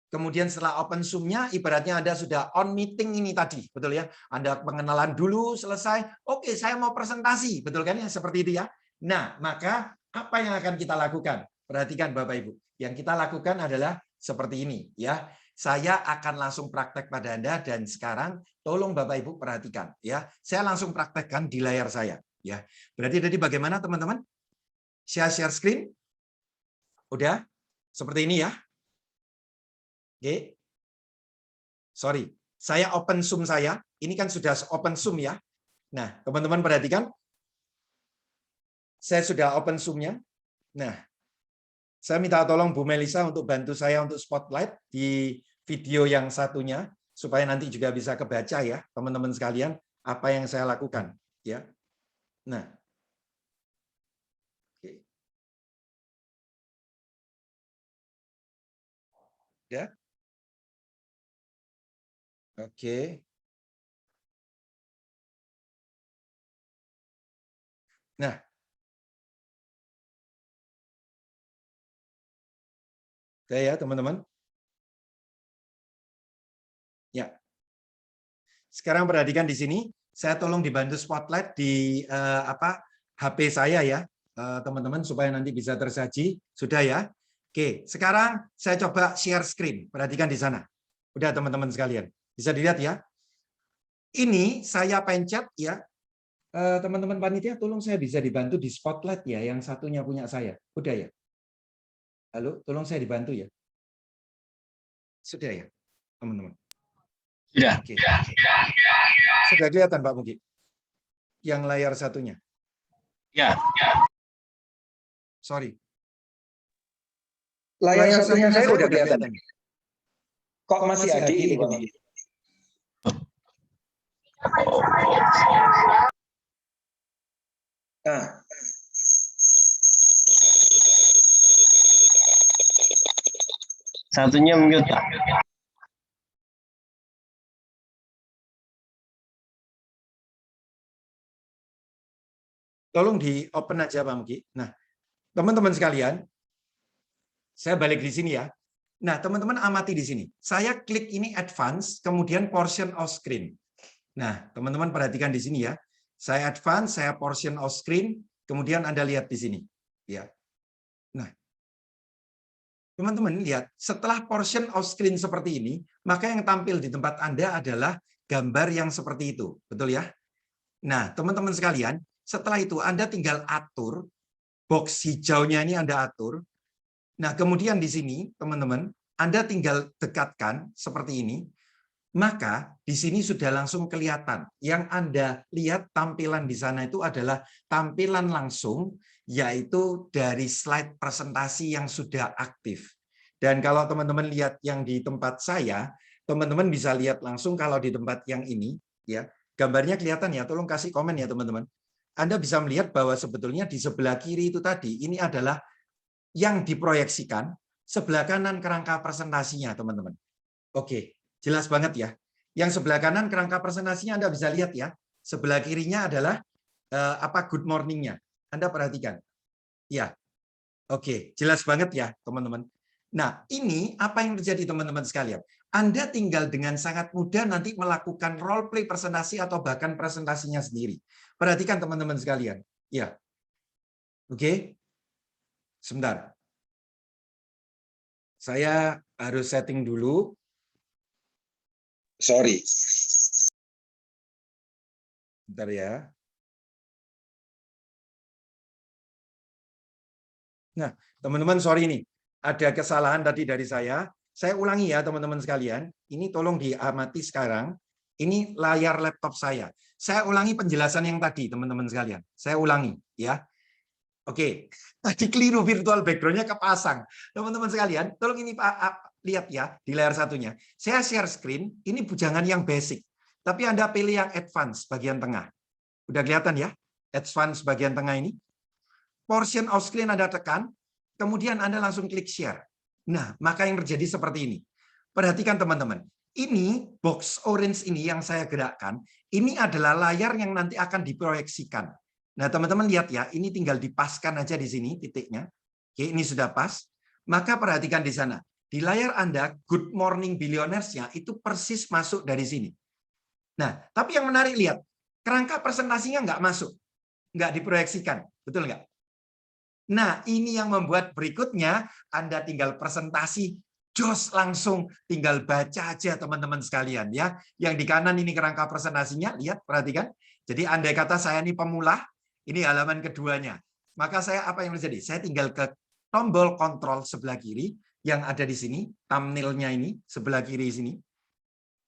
Kemudian setelah open Zoom-nya, ibaratnya Anda sudah on meeting ini tadi, betul ya? Anda pengenalan dulu, selesai. Oke, saya mau presentasi, betul kan ya? Seperti itu ya. Nah, maka apa yang akan kita lakukan? Perhatikan Bapak Ibu. Yang kita lakukan adalah seperti ini ya. Saya akan langsung praktek pada Anda dan sekarang tolong Bapak Ibu perhatikan ya. Saya langsung praktekkan di layar saya ya. Berarti tadi bagaimana teman-teman? Share screen? Udah? Seperti ini ya. Oke. Sorry, saya open Zoom saya. Ini kan sudah open Zoom ya. Nah, teman-teman perhatikan. Saya sudah open Zoom-nya. Nah, saya minta tolong Bu Melisa untuk bantu saya untuk spotlight di video yang satunya supaya nanti juga bisa kebaca ya, teman-teman sekalian, apa yang saya lakukan ya. Nah. Oke. Ya. Oke. Nah. Oke ya, teman-teman. Ya. Sekarang perhatikan di sini, saya tolong dibantu spotlight di HP saya ya, teman-teman, supaya nanti bisa tersaji. Sudah ya? Oke, sekarang saya coba share screen. Perhatikan di sana. Udah teman-teman sekalian. Bisa dilihat ya. Ini saya pencet ya. Teman-teman panitia, tolong saya bisa dibantu di spotlight ya, yang satunya punya saya. Udah ya? Halo, tolong saya dibantu ya. Sudah ya, teman-teman? Sudah. Oke. Sudah kelihatan Pak Mugi? Yang layar satunya? Ya. Sorry. Layar satunya saya udah kelihatan. Kok masih Adi itu, Pak? Nah. Satunya mute, Pak. Tolong di open aja Pak Mugi. Nah, teman-teman sekalian, saya balik di sini ya. Nah, teman-teman amati di sini. Saya klik ini advance, kemudian portion of screen. Nah, teman-teman perhatikan di sini ya. Saya advance, saya portion of screen, kemudian Anda lihat di sini. Ya. Nah, teman-teman lihat, setelah portion of screen seperti ini, maka yang tampil di tempat Anda adalah gambar yang seperti itu. Betul ya? Nah, teman-teman sekalian, setelah itu Anda tinggal atur, box hijaunya ini Anda atur. Nah, kemudian di sini, teman-teman, Anda tinggal dekatkan seperti ini, maka di sini sudah langsung kelihatan. Yang Anda lihat tampilan di sana itu adalah tampilan langsung, yaitu dari slide presentasi yang sudah aktif. Dan kalau teman-teman lihat yang di tempat saya, teman-teman bisa lihat langsung kalau di tempat yang ini, ya gambarnya kelihatan ya, tolong kasih komen ya teman-teman. Anda bisa melihat bahwa sebetulnya di sebelah kiri itu tadi, ini adalah yang diproyeksikan, sebelah kanan kerangka presentasinya, teman-teman. Oke, jelas banget ya. Yang sebelah kanan kerangka presentasinya Anda bisa lihat ya. Sebelah kirinya adalah good morning-nya. Anda perhatikan. Ya. Oke, jelas banget ya, teman-teman. Nah, ini apa yang terjadi teman-teman sekalian? Anda tinggal dengan sangat mudah nanti melakukan role play presentasi atau bahkan presentasinya sendiri. Perhatikan teman-teman sekalian. Ya. Oke. Sebentar. Saya harus setting dulu. Sorry. Bentar ya. Nah, teman-teman, sorry nih. Ada kesalahan tadi dari saya. Saya ulangi ya, teman-teman sekalian. Ini tolong diamati sekarang. Ini layar laptop saya. Saya ulangi penjelasan yang tadi, teman-teman sekalian. Saya ulangi ya. Oke, tadi keliru, virtual background-nya kepasang. Teman-teman sekalian, tolong ini lihat ya di layar satunya. Saya share screen, ini bujangan yang basic. Tapi Anda pilih yang advance bagian tengah. Udah kelihatan ya? Advance bagian tengah ini. Portion of screen Anda tekan, kemudian Anda langsung klik share. Nah, maka yang terjadi seperti ini. Perhatikan teman-teman. Ini box orange ini yang saya gerakkan, ini adalah layar yang nanti akan diproyeksikan. Nah, teman-teman lihat ya, ini tinggal dipaskan aja di sini titiknya. Oke, ini sudah pas. Maka perhatikan di sana. Di layar Anda, Good Morning Billionaires-nya itu persis masuk dari sini. Nah, tapi yang menarik lihat, kerangka presentasinya nggak masuk. Nggak diproyeksikan. Betul nggak? Nah, ini yang membuat berikutnya Anda tinggal presentasi, jos langsung tinggal baca aja teman-teman sekalian ya. Yang di kanan ini kerangka presentasinya, lihat, perhatikan. Jadi andai kata saya ini pemula, ini halaman keduanya. Maka saya apa yang terjadi? Saya tinggal ke tombol kontrol sebelah kiri yang ada di sini, thumbnail-nya ini sebelah kiri sini.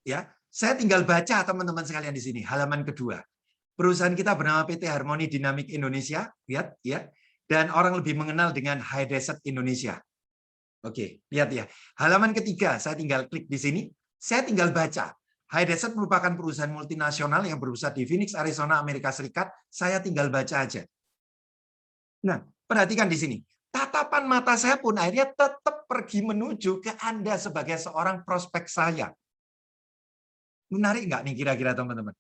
Ya, saya tinggal baca teman-teman sekalian di sini, halaman kedua. Perusahaan kita bernama PT Harmoni Dynamic Indonesia, lihat ya. Dan orang lebih mengenal dengan High Desert Indonesia. Oke, lihat ya. Halaman ketiga, saya tinggal klik di sini. Saya tinggal baca. High Desert merupakan perusahaan multinasional yang berpusat di Phoenix, Arizona, Amerika Serikat. Saya tinggal baca aja. Nah, perhatikan di sini. Tatapan mata saya pun akhirnya tetap pergi menuju ke Anda sebagai seorang prospek saya. Menarik nggak nih kira-kira teman-teman?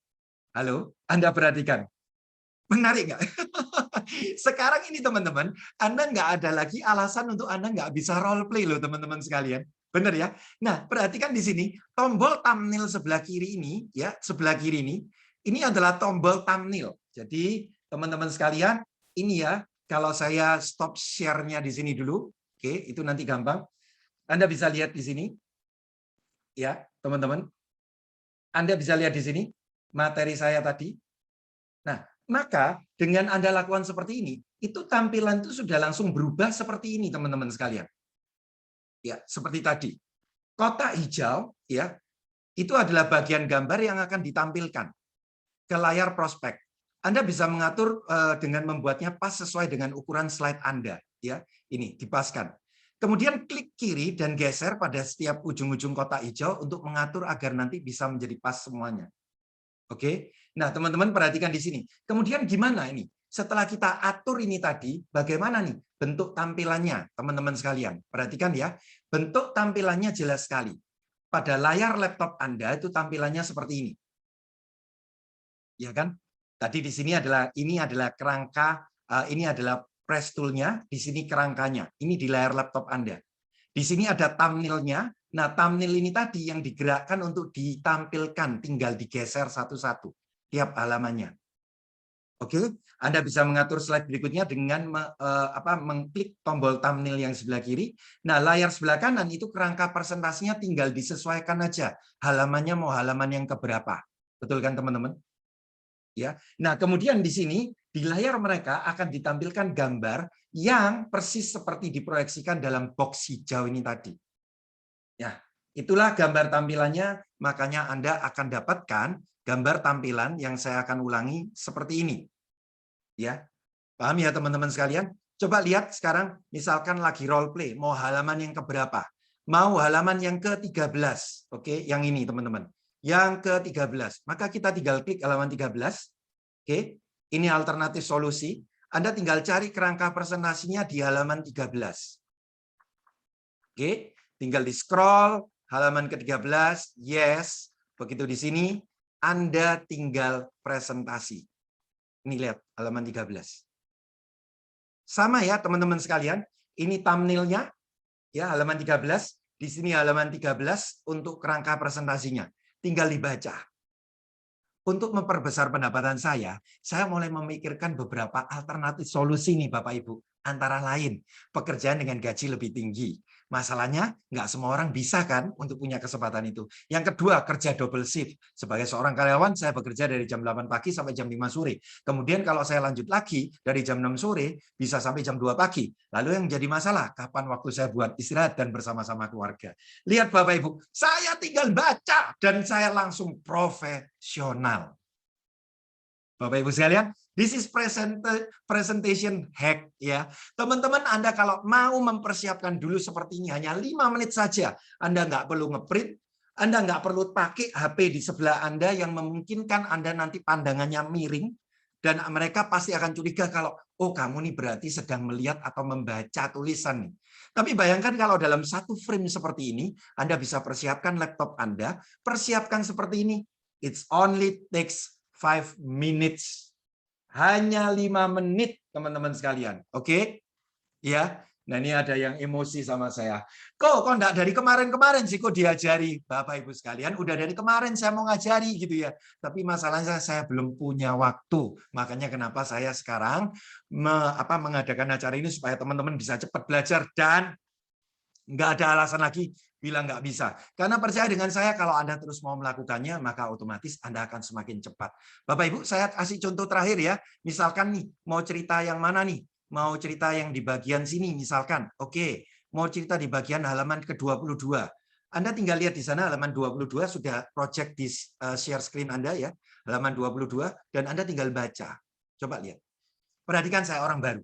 Halo, Anda perhatikan. Menarik nggak? Sekarang ini teman-teman, Anda nggak ada lagi alasan untuk Anda nggak bisa role play loh teman-teman sekalian. Benar ya? Nah, perhatikan di sini, tombol thumbnail sebelah kiri ini, ya sebelah kiri ini adalah tombol thumbnail. Jadi teman-teman sekalian, ini ya, kalau saya stop share-nya di sini dulu, oke, itu nanti gampang. Anda bisa lihat di sini, ya teman-teman. Anda bisa lihat di sini materi saya tadi. Nah, maka dengan Anda lakukan seperti ini, itu tampilan itu sudah langsung berubah seperti ini, teman-teman sekalian. Ya, seperti tadi. Kotak hijau, ya, itu adalah bagian gambar yang akan ditampilkan ke layar prospek. Anda bisa mengatur dengan membuatnya pas sesuai dengan ukuran slide Anda. Ya, ini dipaskan. Kemudian klik kiri dan geser pada setiap ujung-ujung kotak hijau untuk mengatur agar nanti bisa menjadi pas semuanya. Oke, nah teman-teman perhatikan di sini. Kemudian gimana ini? Setelah kita atur ini tadi, bagaimana nih bentuk tampilannya, teman-teman sekalian? Perhatikan ya, bentuk tampilannya jelas sekali. Pada layar laptop Anda itu tampilannya seperti ini, ya kan? Tadi di sini ini adalah kerangka, ini adalah press tool-nya, di sini kerangkanya. Ini di layar laptop Anda. Di sini ada thumbnail-nya. Nah, thumbnail ini tadi yang digerakkan untuk ditampilkan, tinggal digeser satu-satu tiap halamannya. Oke, Anda bisa mengatur slide berikutnya dengan mengklik tombol thumbnail yang sebelah kiri. Nah, layar sebelah kanan itu kerangka presentasinya tinggal disesuaikan aja. Halamannya mau halaman yang keberapa. Betul kan, teman-teman? Ya. Nah, kemudian di sini di layar mereka akan ditampilkan gambar yang persis seperti diproyeksikan dalam box hijau ini tadi. Ya, itulah gambar tampilannya, makanya Anda akan dapatkan gambar tampilan yang saya akan ulangi seperti ini. Ya. Paham ya teman-teman sekalian? Coba lihat sekarang misalkan lagi role play, mau halaman yang keberapa? Mau halaman yang ke-13. Oke, yang ini teman-teman. Yang ke-13. Maka kita tinggal klik halaman 13. Oke, ini alternatif solusi. Anda tinggal cari kerangka presentasinya di halaman 13. Oke, tinggal di scroll halaman ke-13, yes. Begitu di sini, Anda tinggal presentasi. Ini lihat, halaman 13. Sama ya teman-teman sekalian, ini thumbnail-nya, ya halaman 13, di sini halaman 13 untuk kerangka presentasinya. Tinggal dibaca. Untuk memperbesar pendapatan saya mulai memikirkan beberapa alternatif solusi nih Bapak Ibu. Antara lain, pekerjaan dengan gaji lebih tinggi. Masalahnya, nggak semua orang bisa kan untuk punya kesempatan itu. Yang kedua, kerja double shift. Sebagai seorang karyawan, saya bekerja dari jam 8 pagi sampai jam 5 sore. Kemudian kalau saya lanjut lagi, dari jam 6 sore, bisa sampai jam 2 pagi. Lalu yang jadi masalah, kapan waktu saya buat istirahat dan bersama-sama keluarga. Lihat Bapak Ibu, saya tinggal baca dan saya langsung profesional. Bapak Ibu sekalian, this is presentation hack ya. Teman-teman Anda kalau mau mempersiapkan dulu seperti ini hanya 5 menit saja. Anda nggak perlu ngeprint, Anda nggak perlu pakai HP di sebelah Anda yang memungkinkan Anda nanti pandangannya miring dan mereka pasti akan curiga kalau oh kamu nih berarti sedang melihat atau membaca tulisan nih. Tapi bayangkan kalau dalam satu frame seperti ini Anda bisa persiapkan laptop Anda, persiapkan seperti ini. It's only takes 5 minutes. Hanya 5 menit, teman-teman sekalian. Oke? Ya. Nah, ini ada yang emosi sama saya. Kok enggak dari kemarin-kemarin sih kok diajari? Bapak Ibu sekalian, udah dari kemarin saya mau ngajari gitu ya. Tapi masalahnya saya belum punya waktu. Makanya kenapa saya sekarang mengadakan acara ini supaya teman-teman bisa cepat belajar dan nggak ada alasan lagi bilang nggak bisa. Karena percaya dengan saya, kalau Anda terus mau melakukannya, maka otomatis Anda akan semakin cepat. Bapak Ibu, saya kasih contoh terakhir ya. Misalkan nih, mau cerita yang mana nih? Mau cerita yang di bagian sini misalkan. Oke, mau cerita di bagian halaman ke-22. Anda tinggal lihat di sana halaman 22 sudah project di share screen Anda ya. Halaman 22 dan Anda tinggal baca. Coba lihat. Perhatikan saya orang baru.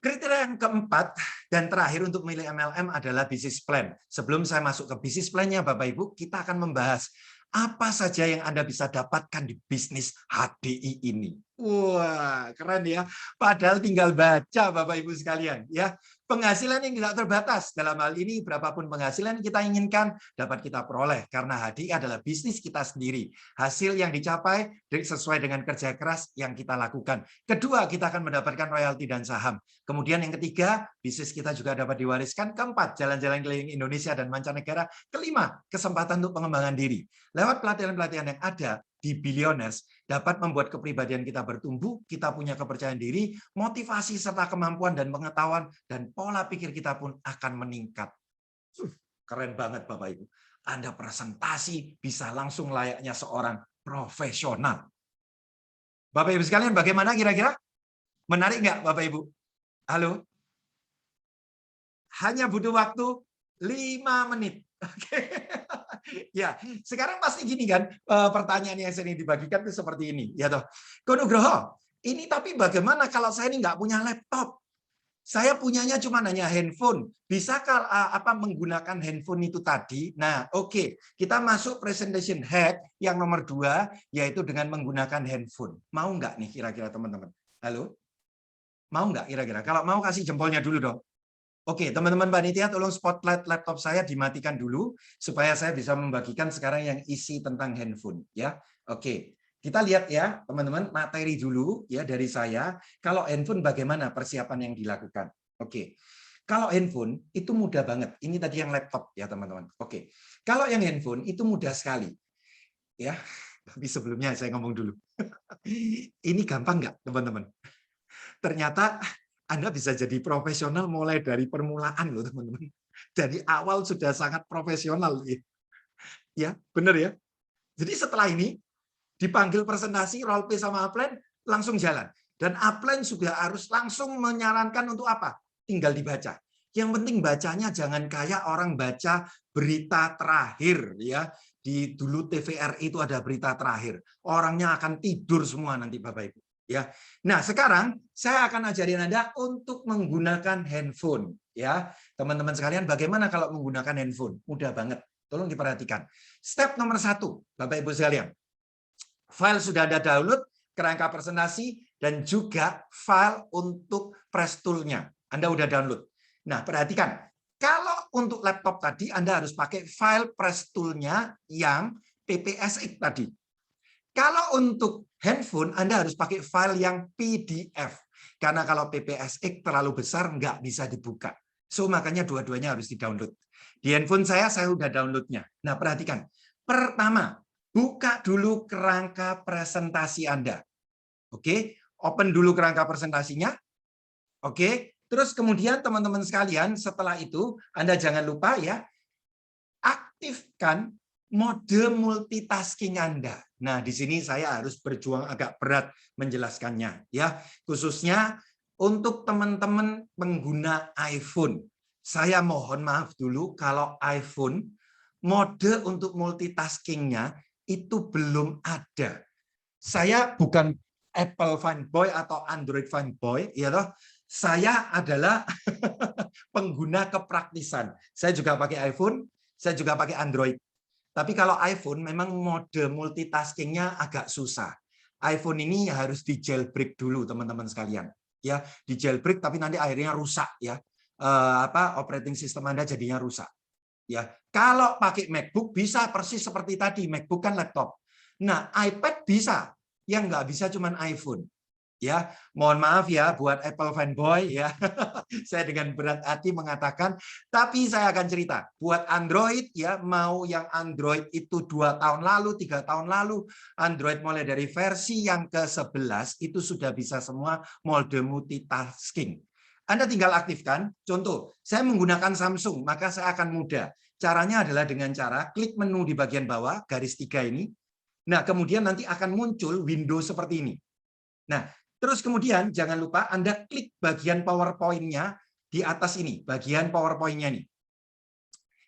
Kriteria yang keempat dan terakhir untuk memilih MLM adalah business plan. Sebelum saya masuk ke business plan-nya, Bapak Ibu, kita akan membahas apa saja yang Anda bisa dapatkan di bisnis HDI ini. Wah, keren ya. Padahal tinggal baca, Bapak Ibu sekalian. Ya, penghasilan yang tidak terbatas. Dalam hal ini, berapapun penghasilan kita inginkan dapat kita peroleh. Karena HDI adalah bisnis kita sendiri. Hasil yang dicapai sesuai dengan kerja keras yang kita lakukan. Kedua, kita akan mendapatkan royalti dan saham. Kemudian yang ketiga, bisnis kita juga dapat diwariskan. Keempat, jalan-jalan keliling Indonesia dan mancanegara. Kelima, kesempatan untuk pengembangan diri. Lewat pelatihan-pelatihan yang ada di Billionaires, dapat membuat kepribadian kita bertumbuh, kita punya kepercayaan diri, motivasi serta kemampuan dan pengetahuan, dan pola pikir kita pun akan meningkat. Keren banget Bapak Ibu. Anda presentasi bisa langsung layaknya seorang profesional. Bapak Ibu sekalian, bagaimana kira-kira? Menarik nggak Bapak Ibu? Halo? Hanya butuh waktu 5 menit. Oke. Ya, sekarang pasti gini kan, pertanyaan yang sering dibagikan itu seperti ini, ya toh. Ko Nugroho, ini tapi bagaimana kalau saya ini nggak punya laptop? Saya punyanya cuma hanya handphone. Bisakah menggunakan handphone itu tadi? Nah, oke. Kita masuk presentation hack yang nomor 2, yaitu dengan menggunakan handphone. Mau nggak nih kira-kira teman-teman? Halo? Mau nggak kira-kira? Kalau mau kasih jempolnya dulu dong. Oke, teman-teman panitia, tolong spotlight laptop saya dimatikan dulu supaya saya bisa membagikan sekarang yang isi tentang handphone ya. Oke. Kita lihat ya, teman-teman, materi dulu ya dari saya. Kalau handphone bagaimana persiapan yang dilakukan? Oke. Kalau handphone itu mudah banget. Ini tadi yang laptop ya, teman-teman. Oke. Kalau yang handphone itu mudah sekali. Ya. Tapi sebelumnya saya ngomong dulu. Ini gampang nggak, teman-teman? Ternyata Anda bisa jadi profesional mulai dari permulaan loh teman-teman. Dari awal sudah sangat profesional. Ya, benar ya. Jadi setelah ini dipanggil presentasi, role play sama upline, langsung jalan. Dan upline sudah harus langsung menyarankan untuk apa? Tinggal dibaca. Yang penting bacanya jangan kayak orang baca berita terakhir ya. Di dulu TVRI itu ada berita terakhir. Orangnya akan tidur semua nanti Bapak Ibu. Ya. Nah, sekarang saya akan ajarin Anda untuk menggunakan handphone ya. Teman-teman sekalian, bagaimana kalau menggunakan handphone? Mudah banget. Tolong diperhatikan. Step nomor 1, Bapak Ibu sekalian. File sudah Anda download, kerangka presentasi dan juga file untuk press tool-nya. Anda udah download. Nah, perhatikan. Kalau untuk laptop tadi Anda harus pakai file press tool-nya yang PPSX tadi. Kalau untuk handphone, Anda harus pakai file yang PDF. Karena kalau PPSX terlalu besar, nggak bisa dibuka. So, makanya dua-duanya harus di-download. Di handphone saya sudah downloadnya. Nah, perhatikan. Pertama, buka dulu kerangka presentasi Anda. Oke, open dulu kerangka presentasinya. Oke, terus kemudian teman-teman sekalian, setelah itu Anda jangan lupa ya, aktifkan mode multitasking Anda. Nah, di sini saya harus berjuang agak berat menjelaskannya ya, khususnya untuk teman-teman pengguna iPhone. Saya mohon maaf dulu kalau iPhone mode untuk multitasking-nya itu belum ada. Saya bukan Apple fanboy atau Android fanboy, ya toh. Saya adalah pengguna kepraktisan. Saya juga pakai iPhone, saya juga pakai Android. Tapi kalau iPhone memang mode multitasking-nya agak susah. iPhone ini harus di jailbreak dulu teman-teman sekalian. Ya, di jailbreak tapi nanti akhirnya rusak ya. Operating system Anda jadinya rusak. Ya, kalau pakai MacBook bisa persis seperti tadi, MacBook kan laptop. Nah, iPad bisa, yang nggak bisa cuman iPhone. Ya, mohon maaf ya buat Apple fanboy ya. Saya dengan berat hati mengatakan, tapi saya akan cerita buat Android ya, mau yang Android itu 2 tahun lalu, 3 tahun lalu, Android mulai dari versi yang ke-11 itu sudah bisa semua mode multitasking. Anda tinggal aktifkan. Contoh, saya menggunakan Samsung, maka saya akan mudah. Caranya adalah dengan cara klik menu di bagian bawah, garis 3 ini. Nah, kemudian nanti akan muncul window seperti ini. Nah, terus kemudian jangan lupa Anda klik bagian PowerPoint-nya di atas ini, bagian PowerPoint-nya nih.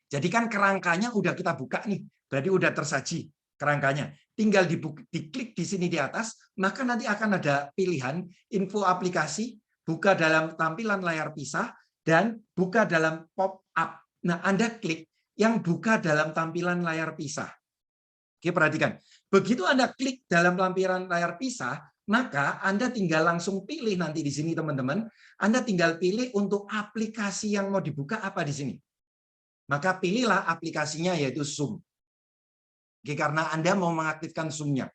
Jadi kan kerangkanya udah kita buka nih, berarti udah tersaji kerangkanya. Tinggal diklik di sini di atas, maka nanti akan ada pilihan info aplikasi, buka dalam tampilan layar pisah, dan buka dalam pop-up. Nah, Anda klik yang buka dalam tampilan layar pisah. Oke, perhatikan. Begitu Anda klik dalam tampilan layar pisah, maka Anda tinggal langsung pilih nanti di sini teman-teman. Anda tinggal pilih untuk aplikasi yang mau dibuka apa di sini. Maka pilihlah aplikasinya yaitu Zoom. Oke, karena Anda mau mengaktifkan Zoom-nya.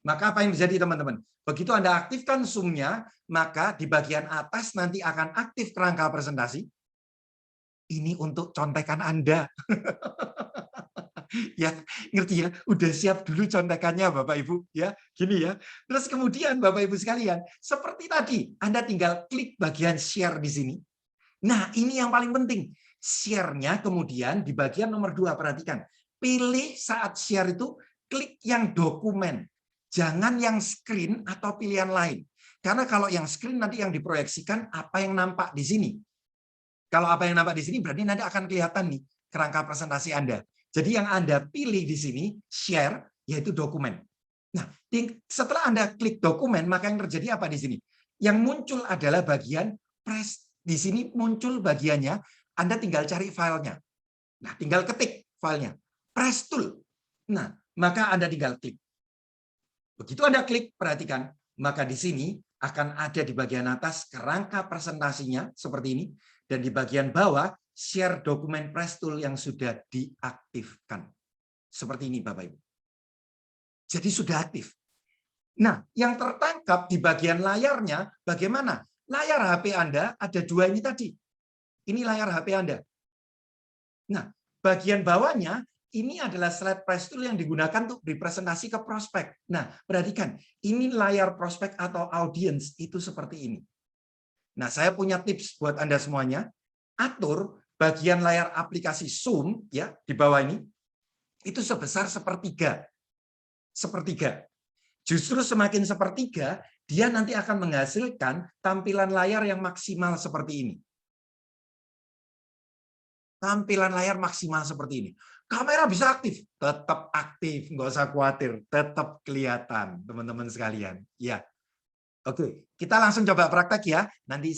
Maka apa yang terjadi teman-teman? Begitu Anda aktifkan Zoom-nya, maka di bagian atas nanti akan aktif kerangka presentasi. Ini untuk contekan Anda. Ya, ngerti ya, udah siap dulu contekannya Bapak Ibu ya, gini ya. Terus kemudian Bapak Ibu sekalian, seperti tadi Anda tinggal klik bagian share di sini. Nah, ini yang paling penting. Share-nya kemudian di bagian nomor 2, perhatikan. Pilih saat share itu klik yang dokumen. Jangan yang screen atau pilihan lain. Karena kalau yang screen nanti yang diproyeksikan apa yang nampak di sini. Kalau apa yang nampak di sini berarti nanti akan kelihatan nih kerangka presentasi Anda. Jadi yang Anda pilih di sini, share, yaitu dokumen. Nah, setelah Anda klik dokumen, maka yang terjadi apa di sini? Yang muncul adalah bagian press. Di sini muncul bagiannya, Anda tinggal cari filenya. Nah, tinggal ketik filenya. Press tool. Nah, maka Anda tinggal klik. Begitu Anda klik, perhatikan, maka di sini akan ada di bagian atas kerangka presentasinya, seperti ini. Dan di bagian bawah, share dokumen press tool yang sudah diaktifkan. Seperti ini Bapak Ibu. Jadi sudah aktif. Nah, yang tertangkap di bagian layarnya bagaimana? Layar HP Anda ada 2 ini tadi. Ini layar HP Anda. Nah, bagian bawahnya ini adalah slide press tool yang digunakan untuk dipresentasi ke prospek. Nah, perhatikan, ini layar prospek atau audience itu seperti ini. Nah, saya punya tips buat Anda semuanya. Atur bagian layar aplikasi Zoom ya di bawah ini itu sebesar sepertiga. Sepertiga. Justru semakin sepertiga, dia nanti akan menghasilkan tampilan layar yang maksimal seperti ini. Tampilan layar maksimal seperti ini. Kamera bisa aktif, tetap aktif, nggak usah khawatir, tetap kelihatan, teman-teman sekalian. Ya. Oke, kita langsung coba praktek ya. Nanti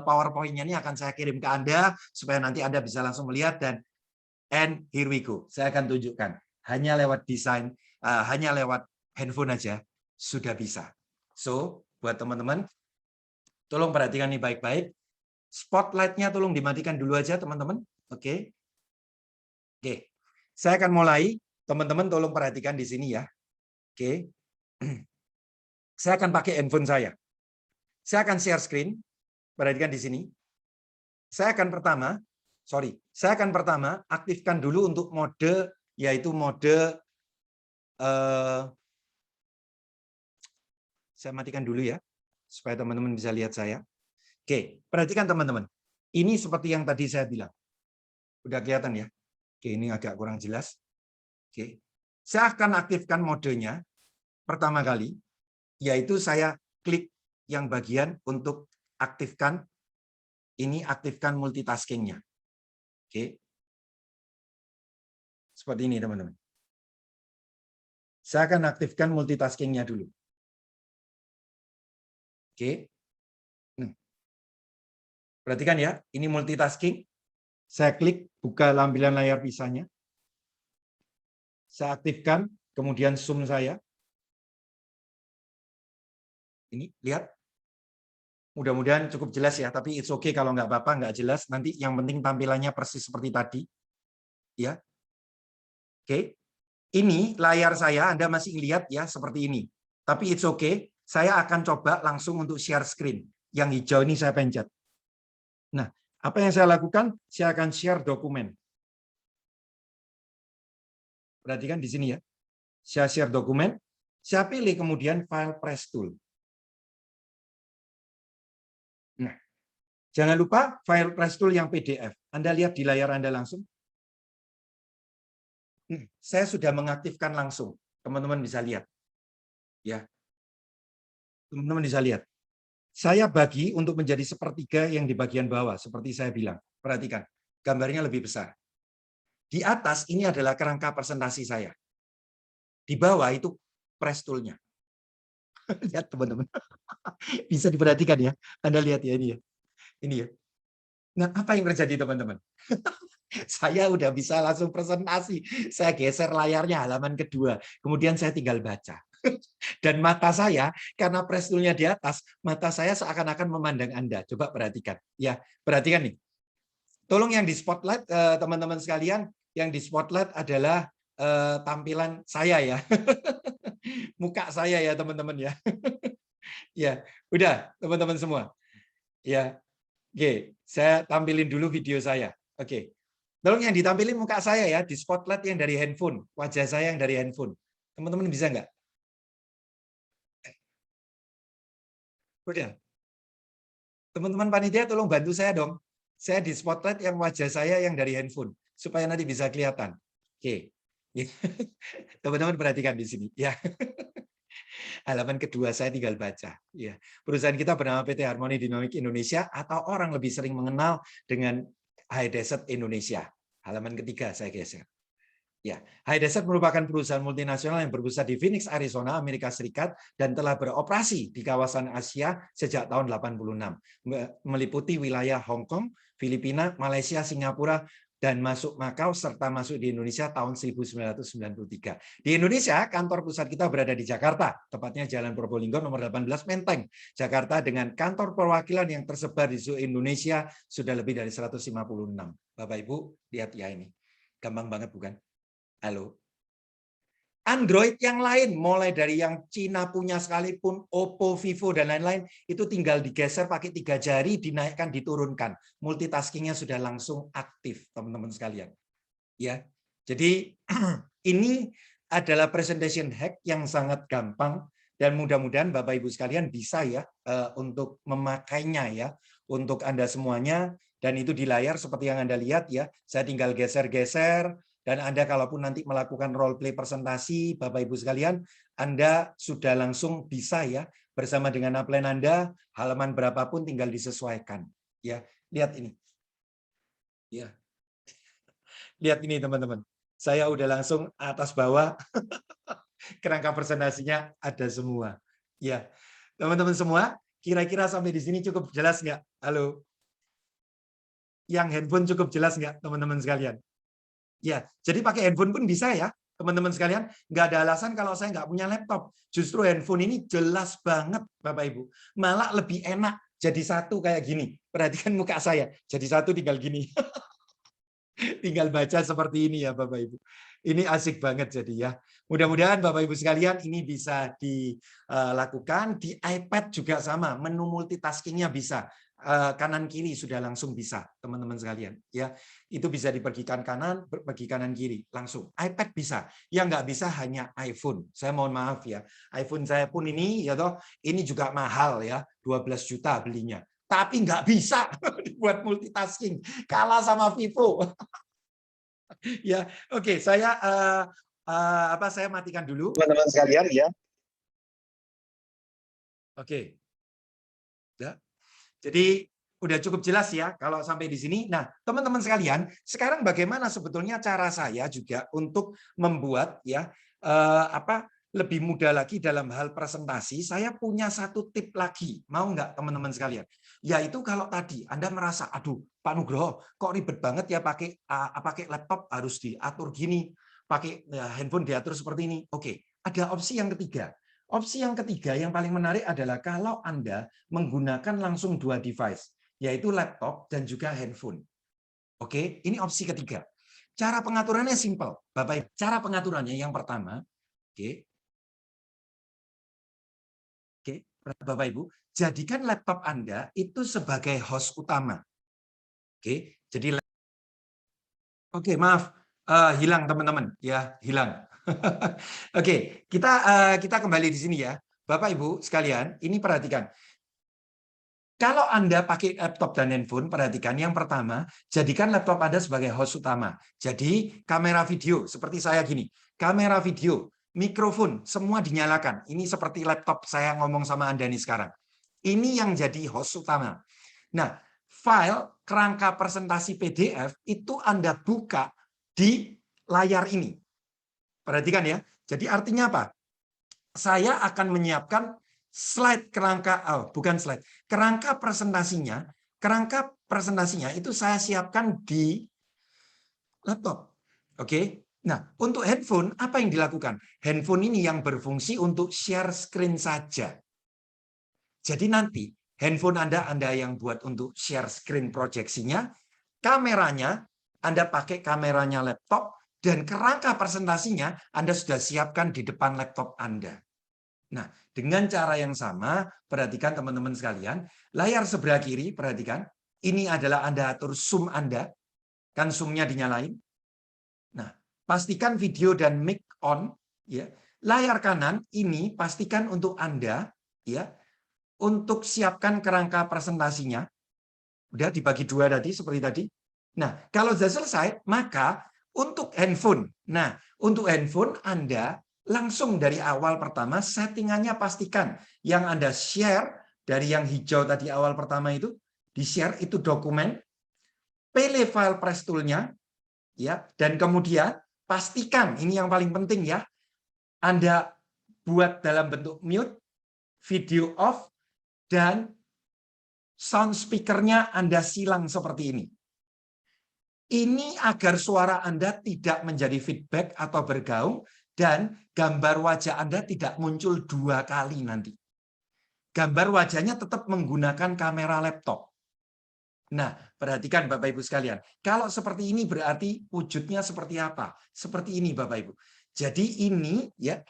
PowerPoint-nya ini akan saya kirim ke Anda supaya nanti Anda bisa langsung melihat and here we go. Saya akan tunjukkan. Hanya lewat desain, hanya lewat handphone aja sudah bisa. So, buat teman-teman, tolong perhatikan ini baik-baik. Spotlight-nya tolong dimatikan dulu aja, teman-teman. Oke. Oke. Saya akan mulai teman-teman tolong perhatikan di sini ya. Oke. Saya akan pakai handphone saya. Saya akan share screen. Perhatikan di sini. Saya akan pertama aktifkan dulu untuk mode, yaitu mode saya matikan dulu ya, supaya teman-teman bisa lihat saya. Oke, perhatikan teman-teman. Ini seperti yang tadi saya bilang. Udah kelihatan ya? Oke, ini agak kurang jelas. Oke, saya akan aktifkan modenya pertama kali, yaitu saya klik yang bagian untuk aktifkan multitasking-nya. Oke. Seperti ini, teman-teman. Saya akan aktifkan multitasking-nya dulu. Oke. Perhatikan ya, ini multitasking. Saya klik, buka lampiran layar pisahnya. Saya aktifkan, kemudian zoom saya. Ini, lihat. Mudah-mudahan cukup jelas ya, tapi it's okay kalau nggak apa-apa, nggak jelas. Nanti yang penting tampilannya persis seperti tadi. Ya. Oke. Ini layar saya, Anda masih lihat ya, seperti ini. Tapi it's okay, saya akan coba langsung untuk share screen. Yang hijau ini saya pencet. Nah, apa yang saya lakukan? Saya akan share dokumen. Perhatikan di sini ya. Saya share dokumen, saya pilih kemudian file press tool. Nah, jangan lupa file press tool yang PDF. Anda lihat di layar Anda langsung. Saya sudah mengaktifkan langsung. Teman-teman bisa lihat. Ya. Teman-teman bisa lihat. Saya bagi untuk menjadi sepertiga yang di bagian bawah, seperti saya bilang. Perhatikan, gambarnya lebih besar. Di atas ini adalah kerangka presentasi saya. Di bawah itu press tool-nya. Lihat teman-teman. Bisa diperhatikan ya. Anda lihat ya ini ya. Ini ya. Nah, apa yang terjadi teman-teman? Saya udah bisa langsung presentasi. Saya geser layarnya halaman kedua. Kemudian saya tinggal baca. Dan mata saya, karena press tool-nya di atas, mata saya seakan-akan memandang Anda. Coba perhatikan. Ya, perhatikan nih. Tolong yang di spotlight, teman-teman sekalian, yang di spotlight adalah tampilan saya ya. Muka saya ya, teman-teman ya. Ya, udah, teman-teman semua. Ya, oke. Saya tampilin dulu video saya. Oke. Tolong yang ditampilin muka saya ya, di spotlight yang dari handphone, wajah saya yang dari handphone. Teman-teman bisa nggak? Udah. Teman-teman panitia tolong bantu saya dong. Saya di spotlight yang wajah saya yang dari handphone, supaya nanti bisa kelihatan. Oke. Teman-teman perhatikan di sini. Ya. Halaman kedua saya tinggal baca. Ya. Perusahaan kita bernama PT Harmony Dynamic Indonesia, atau orang lebih sering mengenal dengan High Desert Indonesia. Halaman ketiga saya geser. Ya, High Desert merupakan perusahaan multinasional yang berpusat di Phoenix, Arizona, Amerika Serikat, dan telah beroperasi di kawasan Asia sejak tahun 86, meliputi wilayah Hong Kong, Filipina, Malaysia, Singapura, dan masuk Makau, serta masuk di Indonesia tahun 1993. Di Indonesia, kantor pusat kita berada di Jakarta, tepatnya Jalan Probolinggo nomor 18 Menteng, Jakarta, dengan kantor perwakilan yang tersebar di seluruh Indonesia sudah lebih dari 156. Bapak Ibu, lihat ya ini. Gampang banget bukan? Halo. Android yang lain, mulai dari yang Cina punya sekalipun, Oppo, Vivo, dan lain-lain, itu tinggal digeser pakai 3 jari, dinaikkan, diturunkan. Multitaskingnya sudah langsung aktif, teman-teman sekalian. Ya, jadi ini adalah presentation hack yang sangat gampang, dan mudah-mudahan Bapak Ibu sekalian bisa ya untuk memakainya ya, untuk Anda semuanya, dan itu di layar seperti yang Anda lihat ya, saya tinggal geser-geser. Dan Anda kalaupun nanti melakukan role play presentasi, Bapak Ibu sekalian, Anda sudah langsung bisa ya, bersama dengan upline Anda, halaman berapapun tinggal disesuaikan. Ya, lihat ini. Ya. Lihat ini teman-teman. Saya udah langsung atas bawah, kerangka presentasinya ada semua. Ya, teman-teman semua, kira-kira sampai di sini cukup jelas nggak? Halo? Yang handphone cukup jelas nggak, teman-teman sekalian? Ya, jadi pakai handphone pun bisa ya, teman-teman sekalian. Nggak ada alasan kalau saya nggak punya laptop. Justru handphone ini jelas banget, Bapak Ibu. Malah lebih enak jadi satu kayak gini. Perhatikan muka saya, jadi satu tinggal gini. Tinggal baca seperti ini ya Bapak Ibu. Ini asik banget jadi ya. Mudah-mudahan Bapak Ibu sekalian ini bisa dilakukan. Di iPad juga sama, menu multitaskingnya bisa. Kanan kiri sudah langsung bisa teman-teman sekalian ya. Itu bisa dipergikan kanan, pergi kanan kiri langsung. iPad bisa. Yang nggak bisa hanya iPhone. Saya mohon maaf ya. iPhone saya pun ini ya toh, ini juga mahal ya, 12 juta belinya. Tapi nggak bisa dibuat multitasking, kalah sama Vivo. Ya, oke, saya saya matikan dulu. Teman-teman sekalian ya. Oke. Ya. Jadi udah cukup jelas ya kalau sampai di sini. Nah, teman-teman sekalian, sekarang bagaimana sebetulnya cara saya juga untuk membuat ya lebih mudah lagi dalam hal presentasi. Saya punya satu tip lagi, mau nggak teman-teman sekalian? Yaitu kalau tadi Anda merasa, aduh Pak Nugroho, kok ribet banget ya pakai laptop harus diatur gini, pakai handphone diatur seperti ini. Oke, ada opsi yang ketiga. Opsi yang ketiga yang paling menarik adalah kalau Anda menggunakan langsung dua device, yaitu laptop dan juga handphone. Oke, ini opsi ketiga. Cara pengaturannya simpel, Bapak. Cara pengaturannya yang pertama, oke, Bapak Ibu, jadikan laptop Anda itu sebagai host utama. Oke, jadi maaf, hilang teman-teman, ya hilang. Oke, kita kembali di sini ya, Bapak Ibu sekalian. Ini perhatikan. Kalau Anda pakai laptop dan handphone, perhatikan yang pertama, jadikan laptop Anda sebagai host utama. Jadi kamera video seperti saya gini, kamera video, mikrofon semua dinyalakan. Ini seperti laptop saya ngomong sama Anda nih sekarang. Ini yang jadi host utama. Nah, file kerangka presentasi PDF itu Anda buka di layar ini. Perhatikan ya. Jadi artinya apa? Saya akan menyiapkan slide kerangka, kerangka presentasinya itu saya siapkan di laptop. Oke. Nah, untuk handphone apa yang dilakukan? Handphone ini yang berfungsi untuk share screen saja. Jadi nanti handphone Anda yang buat untuk share screen proyeksinya, kameranya Anda pakai kameranya laptop, dan kerangka presentasinya Anda sudah siapkan di depan laptop Anda. Nah, dengan cara yang sama, perhatikan teman-teman sekalian, layar sebelah kiri, perhatikan, ini adalah Anda atur zoom Anda, kan zoom-nya dinyalain. Nah, pastikan video dan mic on, ya. Layar kanan ini pastikan untuk Anda, ya, untuk siapkan kerangka presentasinya. Udah dibagi dua tadi, seperti tadi. Nah, kalau sudah selesai, maka untuk handphone. Nah, untuk handphone Anda langsung dari awal pertama settingannya pastikan yang Anda share dari yang hijau tadi awal pertama itu di-share itu dokumen, pilih file press tool-nya ya, dan kemudian pastikan ini yang paling penting ya. Anda buat dalam bentuk mute, video off, dan sound speaker-nya Anda silang seperti ini. Ini agar suara Anda tidak menjadi feedback atau bergaung dan gambar wajah Anda tidak muncul dua kali nanti. Gambar wajahnya tetap menggunakan kamera laptop. Nah, perhatikan Bapak Ibu sekalian. Kalau seperti ini berarti wujudnya seperti apa? Seperti ini Bapak Ibu. Jadi ini ya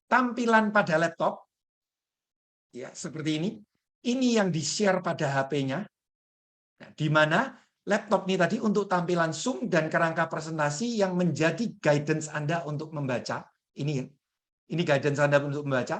tampilan pada laptop ya seperti ini. Ini yang di-share pada HP-nya. Nah, di mana laptop ini tadi untuk tampilan Zoom dan kerangka presentasi yang menjadi guidance Anda untuk membaca. Ini guidance Anda untuk membaca.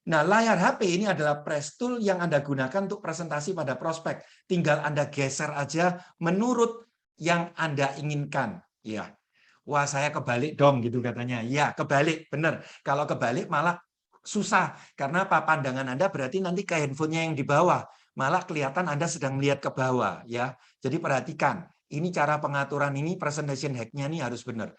Nah, layar HP ini adalah press tool yang Anda gunakan untuk presentasi pada prospek. Tinggal Anda geser aja menurut yang Anda inginkan. Ya. Wah, saya kebalik dong gitu katanya. Ya, kebalik, benar. Kalau kebalik malah susah karena apa? Pandangan Anda berarti nanti ke handphonenya yang di bawah. Malah kelihatan Anda sedang melihat ke bawah ya. Jadi perhatikan, ini cara pengaturan ini presentation hack-nya ini harus benar.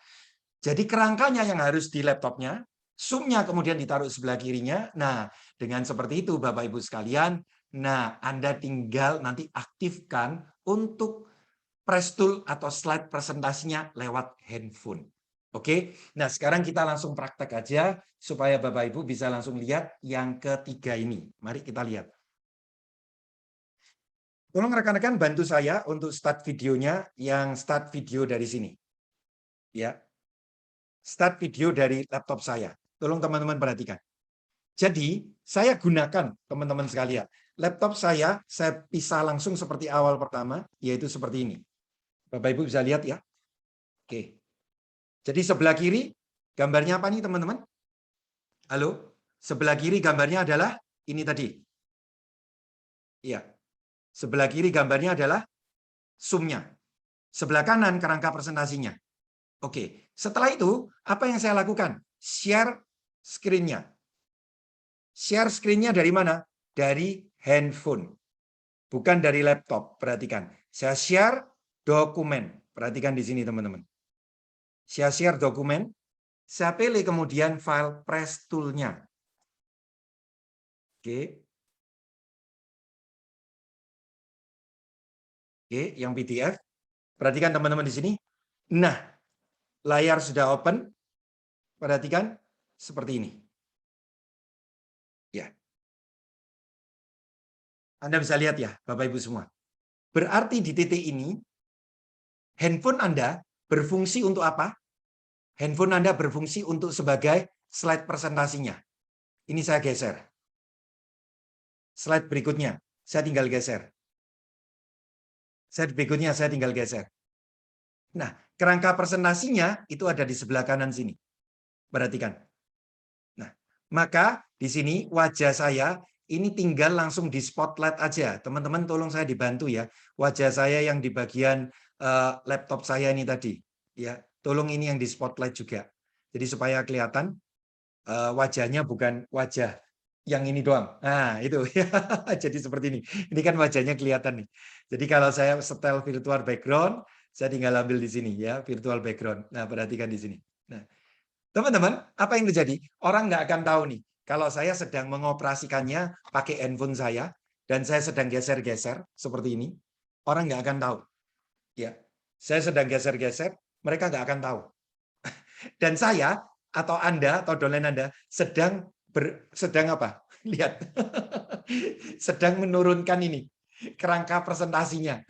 Jadi kerangkanya yang harus di laptopnya, zoom-nya kemudian ditaruh sebelah kirinya. Nah, dengan seperti itu Bapak Ibu sekalian, nah Anda tinggal nanti aktifkan untuk press tool atau slide presentasinya lewat handphone. Oke, nah sekarang kita langsung praktek aja supaya Bapak Ibu bisa langsung lihat yang ketiga ini. Mari kita lihat. Tolong rekan-rekan bantu saya untuk start videonya, yang start video dari sini. Ya. Start video dari laptop saya. Tolong teman-teman perhatikan. Jadi, saya gunakan teman-teman sekalian. Laptop saya pisah langsung seperti awal pertama, yaitu seperti ini. Bapak Ibu bisa lihat ya. Oke. Jadi sebelah kiri gambarnya apa nih teman-teman? Halo? Sebelah kiri gambarnya adalah ini tadi. Iya. Sebelah kiri gambarnya adalah zoom-nya. Sebelah kanan kerangka presentasinya. Oke. Setelah itu, apa yang saya lakukan? Share screen-nya. Share screen-nya dari mana? Dari handphone. Bukan dari laptop. Perhatikan. Saya share dokumen. Perhatikan di sini teman-teman. Saya share dokumen. Saya pilih kemudian file press tool-nya. Oke. Oke, yang PDF. Perhatikan teman-teman di sini. Nah, layar sudah open. Perhatikan seperti ini. Ya. Anda bisa lihat ya, Bapak Ibu semua. Berarti di titik ini, handphone Anda berfungsi untuk apa? Handphone Anda berfungsi untuk sebagai slide presentasinya. Ini saya geser. Slide berikutnya, saya tinggal geser. Slide berikutnya, saya tinggal geser. Nah, kerangka presentasinya itu ada di sebelah kanan sini. Perhatikan. Nah, maka di sini wajah saya ini tinggal langsung di spotlight aja. Teman-teman tolong saya dibantu ya. Wajah saya yang di bagian laptop saya ini tadi. Ya, tolong ini yang di spotlight juga. Jadi supaya kelihatan wajahnya bukan wajah yang ini doang. Nah, itu. Jadi seperti ini. Ini kan wajahnya kelihatan nih. Jadi kalau saya setel virtual background, saya tinggal ambil di sini ya, virtual background. Nah, perhatikan di sini. Nah, teman-teman, apa yang terjadi? Orang nggak akan tahu nih, kalau saya sedang mengoperasikannya pakai handphone saya, dan saya sedang geser-geser seperti ini, orang nggak akan tahu. Ya, saya sedang geser-geser, mereka nggak akan tahu. Dan saya, atau Anda, atau dolen Anda, sedang apa? Lihat. Sedang menurunkan ini, kerangka presentasinya.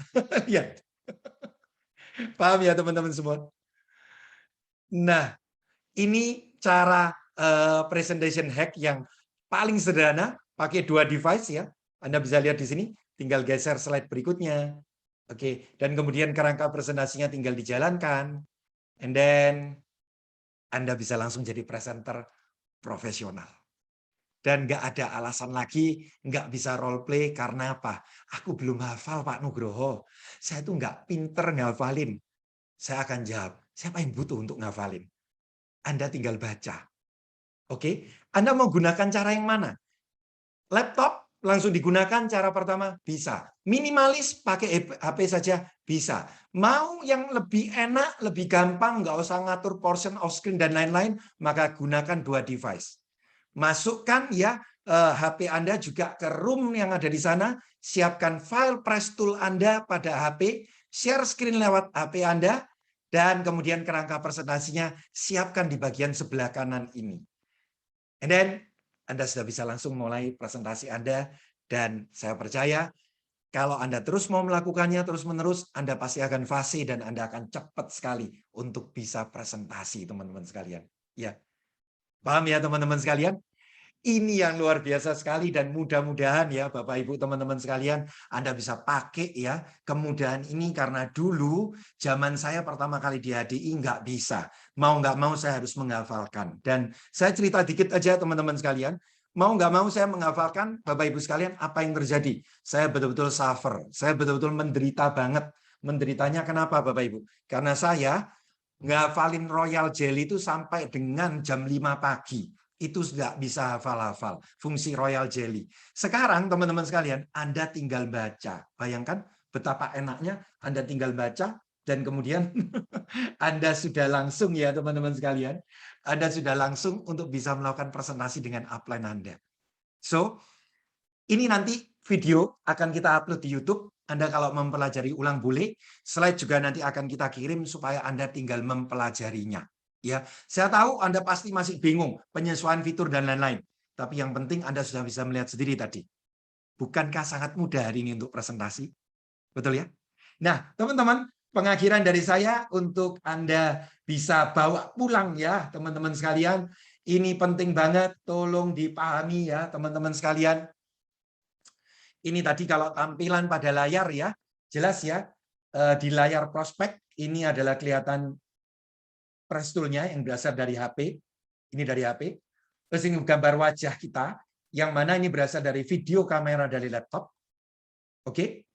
Lihat. Paham ya teman-teman semua? Nah, ini cara presentation hack yang paling sederhana, pakai 2 device ya. Anda bisa lihat di sini, tinggal geser slide berikutnya. Oke, dan kemudian kerangka presentasinya tinggal dijalankan. And then Anda bisa langsung jadi presenter profesional. Dan nggak ada alasan lagi nggak bisa role play karena apa? Aku belum hafal Pak Nugroho. Saya tuh nggak pinter ngafalin. Saya akan jawab, siapa yang butuh untuk ngafalin? Anda tinggal baca. Oke, Anda mau gunakan cara yang mana? Laptop langsung digunakan cara pertama? Bisa. Minimalis pakai HP saja? Bisa. Mau yang lebih enak, lebih gampang, nggak usah ngatur portion of screen dan lain-lain, maka gunakan 2 device. Masukkan ya HP Anda juga ke room yang ada di sana, siapkan file press tool Anda pada HP, share screen lewat HP Anda, dan kemudian kerangka presentasinya siapkan di bagian sebelah kanan ini. And then Anda sudah bisa langsung mulai presentasi Anda, dan saya percaya kalau Anda terus mau melakukannya terus-menerus, Anda pasti akan fasih dan Anda akan cepat sekali untuk bisa presentasi, teman-teman sekalian. Ya, paham ya teman-teman sekalian? Ini yang luar biasa sekali, dan mudah-mudahan ya Bapak Ibu teman-teman sekalian Anda bisa pakai ya kemudahan ini, karena dulu zaman saya pertama kali di HDI nggak bisa. Mau nggak mau saya harus menghafalkan. Dan saya cerita dikit aja teman-teman sekalian. Mau nggak mau saya menghafalkan, Bapak Ibu sekalian, apa yang terjadi. Saya betul-betul suffer. Saya betul-betul menderita banget. Menderitanya kenapa Bapak Ibu? Karena saya ngafalin Royal Jelly itu sampai dengan jam 5 pagi. Itu sudah bisa hafal-hafal fungsi Royal Jelly. Sekarang teman-teman sekalian, Anda tinggal baca. Bayangkan betapa enaknya Anda tinggal baca, dan kemudian Anda sudah langsung ya teman-teman sekalian, Anda sudah langsung untuk bisa melakukan presentasi dengan upline Anda. So, ini nanti video akan kita upload di YouTube. Anda kalau mempelajari ulang boleh. Slide juga nanti akan kita kirim supaya Anda tinggal mempelajarinya. Ya, saya tahu Anda pasti masih bingung penyesuaian fitur dan lain-lain. Tapi yang penting Anda sudah bisa melihat sendiri tadi. Bukankah sangat mudah hari ini untuk presentasi? Betul ya? Nah, teman-teman, pengakhiran dari saya untuk Anda bisa bawa pulang ya, teman-teman sekalian. Ini penting banget, tolong dipahami ya, teman-teman sekalian. Ini tadi kalau tampilan pada layar ya, jelas ya, di layar prospek ini adalah kelihatan press tool-nya yang berasal dari HP. Ini dari HP. Terus ini gambar wajah kita, yang mana ini berasal dari video kamera dari laptop. Oke?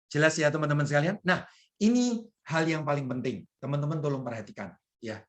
Jelas ya teman-teman sekalian? Nah, ini hal yang paling penting. Teman-teman tolong perhatikan ya.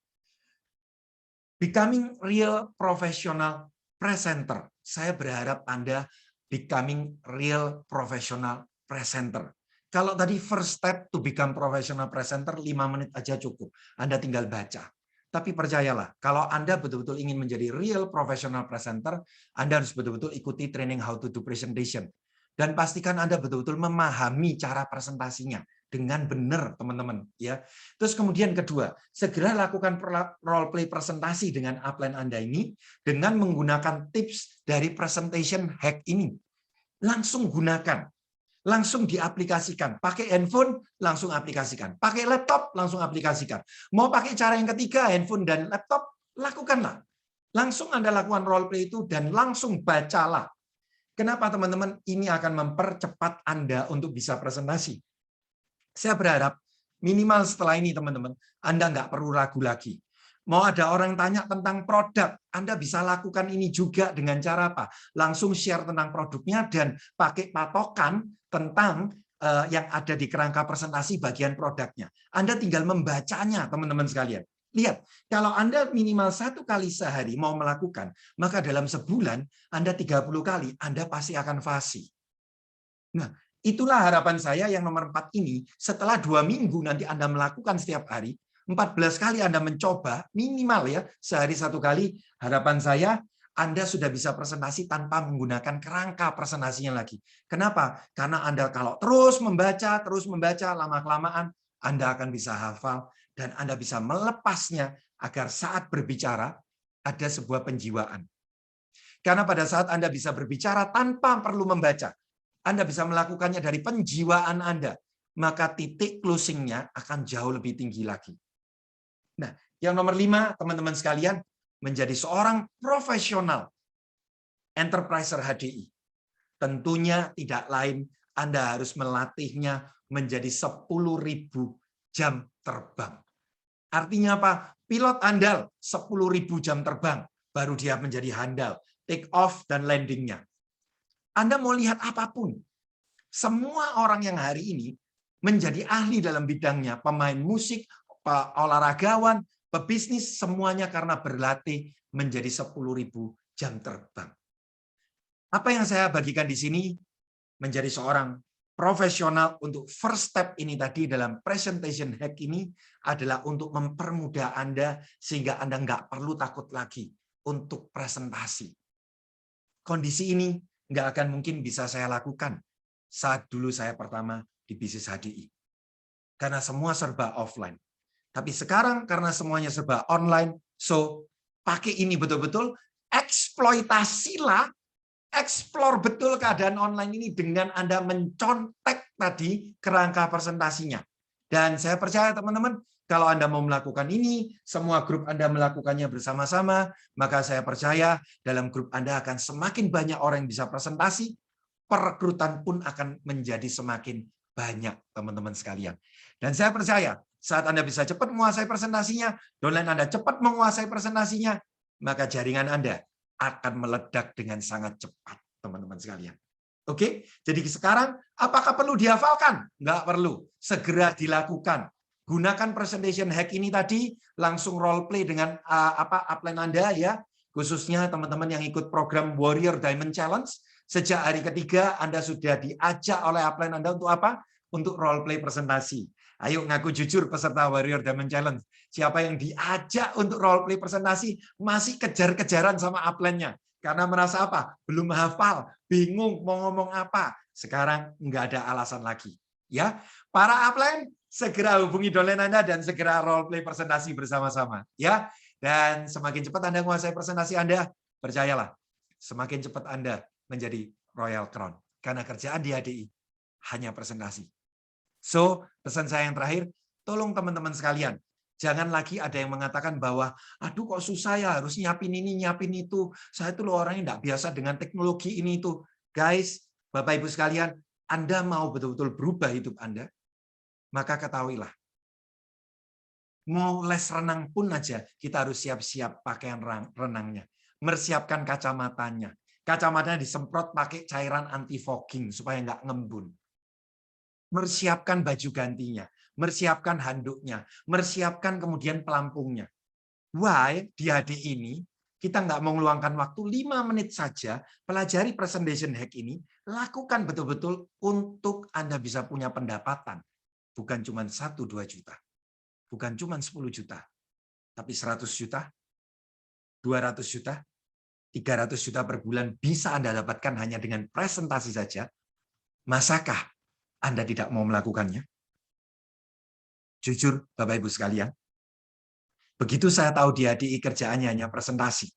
Becoming real professional presenter. Saya berharap Anda becoming real professional presenter. Kalau tadi first step to become professional presenter 5 menit aja cukup. Anda tinggal baca. Tapi percayalah, kalau Anda betul-betul ingin menjadi real professional presenter, Anda harus betul-betul ikuti training how to do presentation. Dan pastikan Anda betul-betul memahami cara presentasinya dengan benar, teman-teman. Ya. Terus kemudian kedua, segera lakukan role play presentasi dengan upline Anda ini dengan menggunakan tips dari presentation hack ini. Langsung gunakan, langsung diaplikasikan. Pakai handphone, langsung aplikasikan. Pakai laptop, langsung aplikasikan. Mau pakai cara yang ketiga, handphone dan laptop, lakukanlah. Langsung Anda lakukan role play itu dan langsung bacalah. Kenapa teman-teman? Ini akan mempercepat Anda untuk bisa presentasi. Saya berharap minimal setelah ini teman-teman, Anda nggak perlu ragu lagi. Mau ada orang tanya tentang produk, Anda bisa lakukan ini juga dengan cara apa? Langsung share tentang produknya dan pakai patokan tentang yang ada di kerangka presentasi bagian produknya. Anda tinggal membacanya teman-teman sekalian. Lihat, kalau Anda minimal 1 kali sehari mau melakukan, maka dalam sebulan Anda 30 kali, Anda pasti akan fasih. Nah, itulah harapan saya yang nomor 4 ini. Setelah 2 minggu nanti Anda melakukan setiap hari, 14 kali Anda mencoba, minimal ya, sehari 1 kali, harapan saya Anda sudah bisa presentasi tanpa menggunakan kerangka presentasinya lagi. Kenapa? Karena Anda kalau terus membaca, lama-kelamaan Anda akan bisa hafal, dan Anda bisa melepasnya agar saat berbicara ada sebuah penjiwaan. Karena pada saat Anda bisa berbicara tanpa perlu membaca, Anda bisa melakukannya dari penjiwaan Anda, maka titik closing-nya akan jauh lebih tinggi lagi. Nah, yang nomor 5, teman-teman sekalian, menjadi seorang profesional enterpriser HDI. Tentunya tidak lain, Anda harus melatihnya menjadi 10.000 jam terbang. Artinya apa? Pilot andal 10.000 jam terbang, baru dia menjadi handal, take off dan landingnya. Anda mau lihat apapun, semua orang yang hari ini menjadi ahli dalam bidangnya, pemain musik, olahragawan, pebisnis, semuanya karena berlatih menjadi 10.000 jam terbang. Apa yang saya bagikan di sini menjadi seorang profesional untuk first step ini tadi dalam presentation hack ini adalah untuk mempermudah Anda sehingga Anda nggak perlu takut lagi untuk presentasi. Kondisi ini nggak akan mungkin bisa saya lakukan saat dulu saya pertama di bisnis HDI. Karena semua serba offline. Tapi sekarang karena semuanya serba online, so pakai ini betul-betul, eksploitasilah, explore betul keadaan online ini dengan Anda mencontek tadi kerangka presentasinya. Dan saya percaya teman-teman, kalau Anda mau melakukan ini, semua grup Anda melakukannya bersama-sama, maka saya percaya dalam grup Anda akan semakin banyak orang yang bisa presentasi, perekrutan pun akan menjadi semakin banyak, teman-teman sekalian. Dan saya percaya, saat Anda bisa cepat menguasai presentasinya, downline Anda cepat menguasai presentasinya, maka jaringan Anda akan meledak dengan sangat cepat, teman-teman sekalian. Oke, jadi sekarang apakah perlu dihafalkan? Nggak perlu, segera dilakukan. Gunakan presentation hack ini tadi, langsung role play dengan upline Anda ya, khususnya teman-teman yang ikut program Warrior Diamond Challenge. Sejak hari ketiga Anda sudah diajak oleh upline Anda untuk apa? Untuk role play presentasi. Ayo ngaku jujur peserta Warrior Diamond Challenge. Siapa yang diajak untuk role play presentasi masih kejar-kejaran sama upline-nya. Karena merasa apa? Belum hafal, bingung mau ngomong apa. Sekarang nggak ada alasan lagi. Ya, para upline segera hubungi downline Anda dan segera role play presentasi bersama-sama. Ya, dan semakin cepat Anda menguasai presentasi Anda, percayalah, semakin cepat Anda menjadi Royal Crown. Karena kerjaan di HDI hanya presentasi. So, pesan saya yang terakhir, tolong teman-teman sekalian, jangan lagi ada yang mengatakan bahwa, aduh kok susah ya, harus nyiapin ini, nyiapin itu. Saya itu loh orangnya nggak biasa dengan teknologi ini itu. Guys, Bapak Ibu sekalian, Anda mau betul-betul berubah hidup Anda, maka ketahuilah, mau les renang pun aja, kita harus siap-siap pakaian renangnya. Mersiapkan kacamatanya. Kacamatanya disemprot pakai cairan anti fogging supaya nggak ngembun. Mersiapkan baju gantinya, mersiapkan handuknya, mersiapkan kemudian pelampungnya. Why? Di HD ini, kita nggak mau meluangkan waktu 5 menit saja, pelajari presentation hack ini, lakukan betul-betul untuk Anda bisa punya pendapatan. Bukan cuma 1-2 juta. Bukan cuma 10 juta. Tapi 100 juta, 200 juta, 300 juta per bulan bisa Anda dapatkan hanya dengan presentasi saja. Masakah Anda tidak mau melakukannya? Jujur, Bapak Ibu sekalian, begitu saya tahu di HDI kerjaannya hanya presentasi.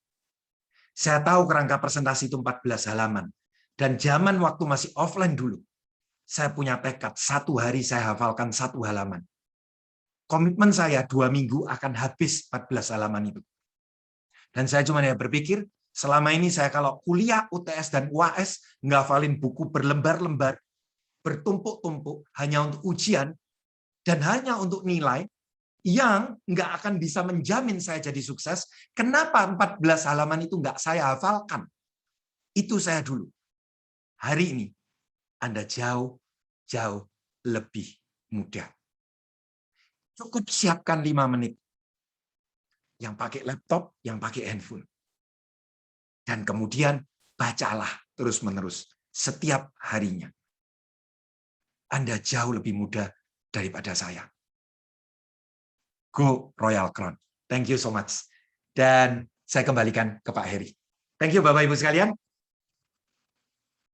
Saya tahu kerangka presentasi itu 14 halaman. Dan zaman waktu masih offline dulu, saya punya tekad, 1 hari saya hafalkan 1 halaman. Komitmen saya 2 minggu akan habis 14 halaman itu. Dan saya cuma berpikir, selama ini saya kalau kuliah, UTS, dan UAS, ngafalin buku berlembar-lembar, bertumpuk-tumpuk, hanya untuk ujian, dan hanya untuk nilai, yang nggak akan bisa menjamin saya jadi sukses. Kenapa 14 halaman itu nggak saya hafalkan? Itu saya dulu. Hari ini, Anda jauh lebih mudah. Cukup siapkan 5 menit. Yang pakai laptop, yang pakai handphone. Dan kemudian bacalah terus-menerus setiap harinya. Anda jauh lebih mudah daripada saya. Go Royal Crown. Thank you so much. Dan saya kembalikan ke Pak Heri. Thank you Bapak Ibu sekalian.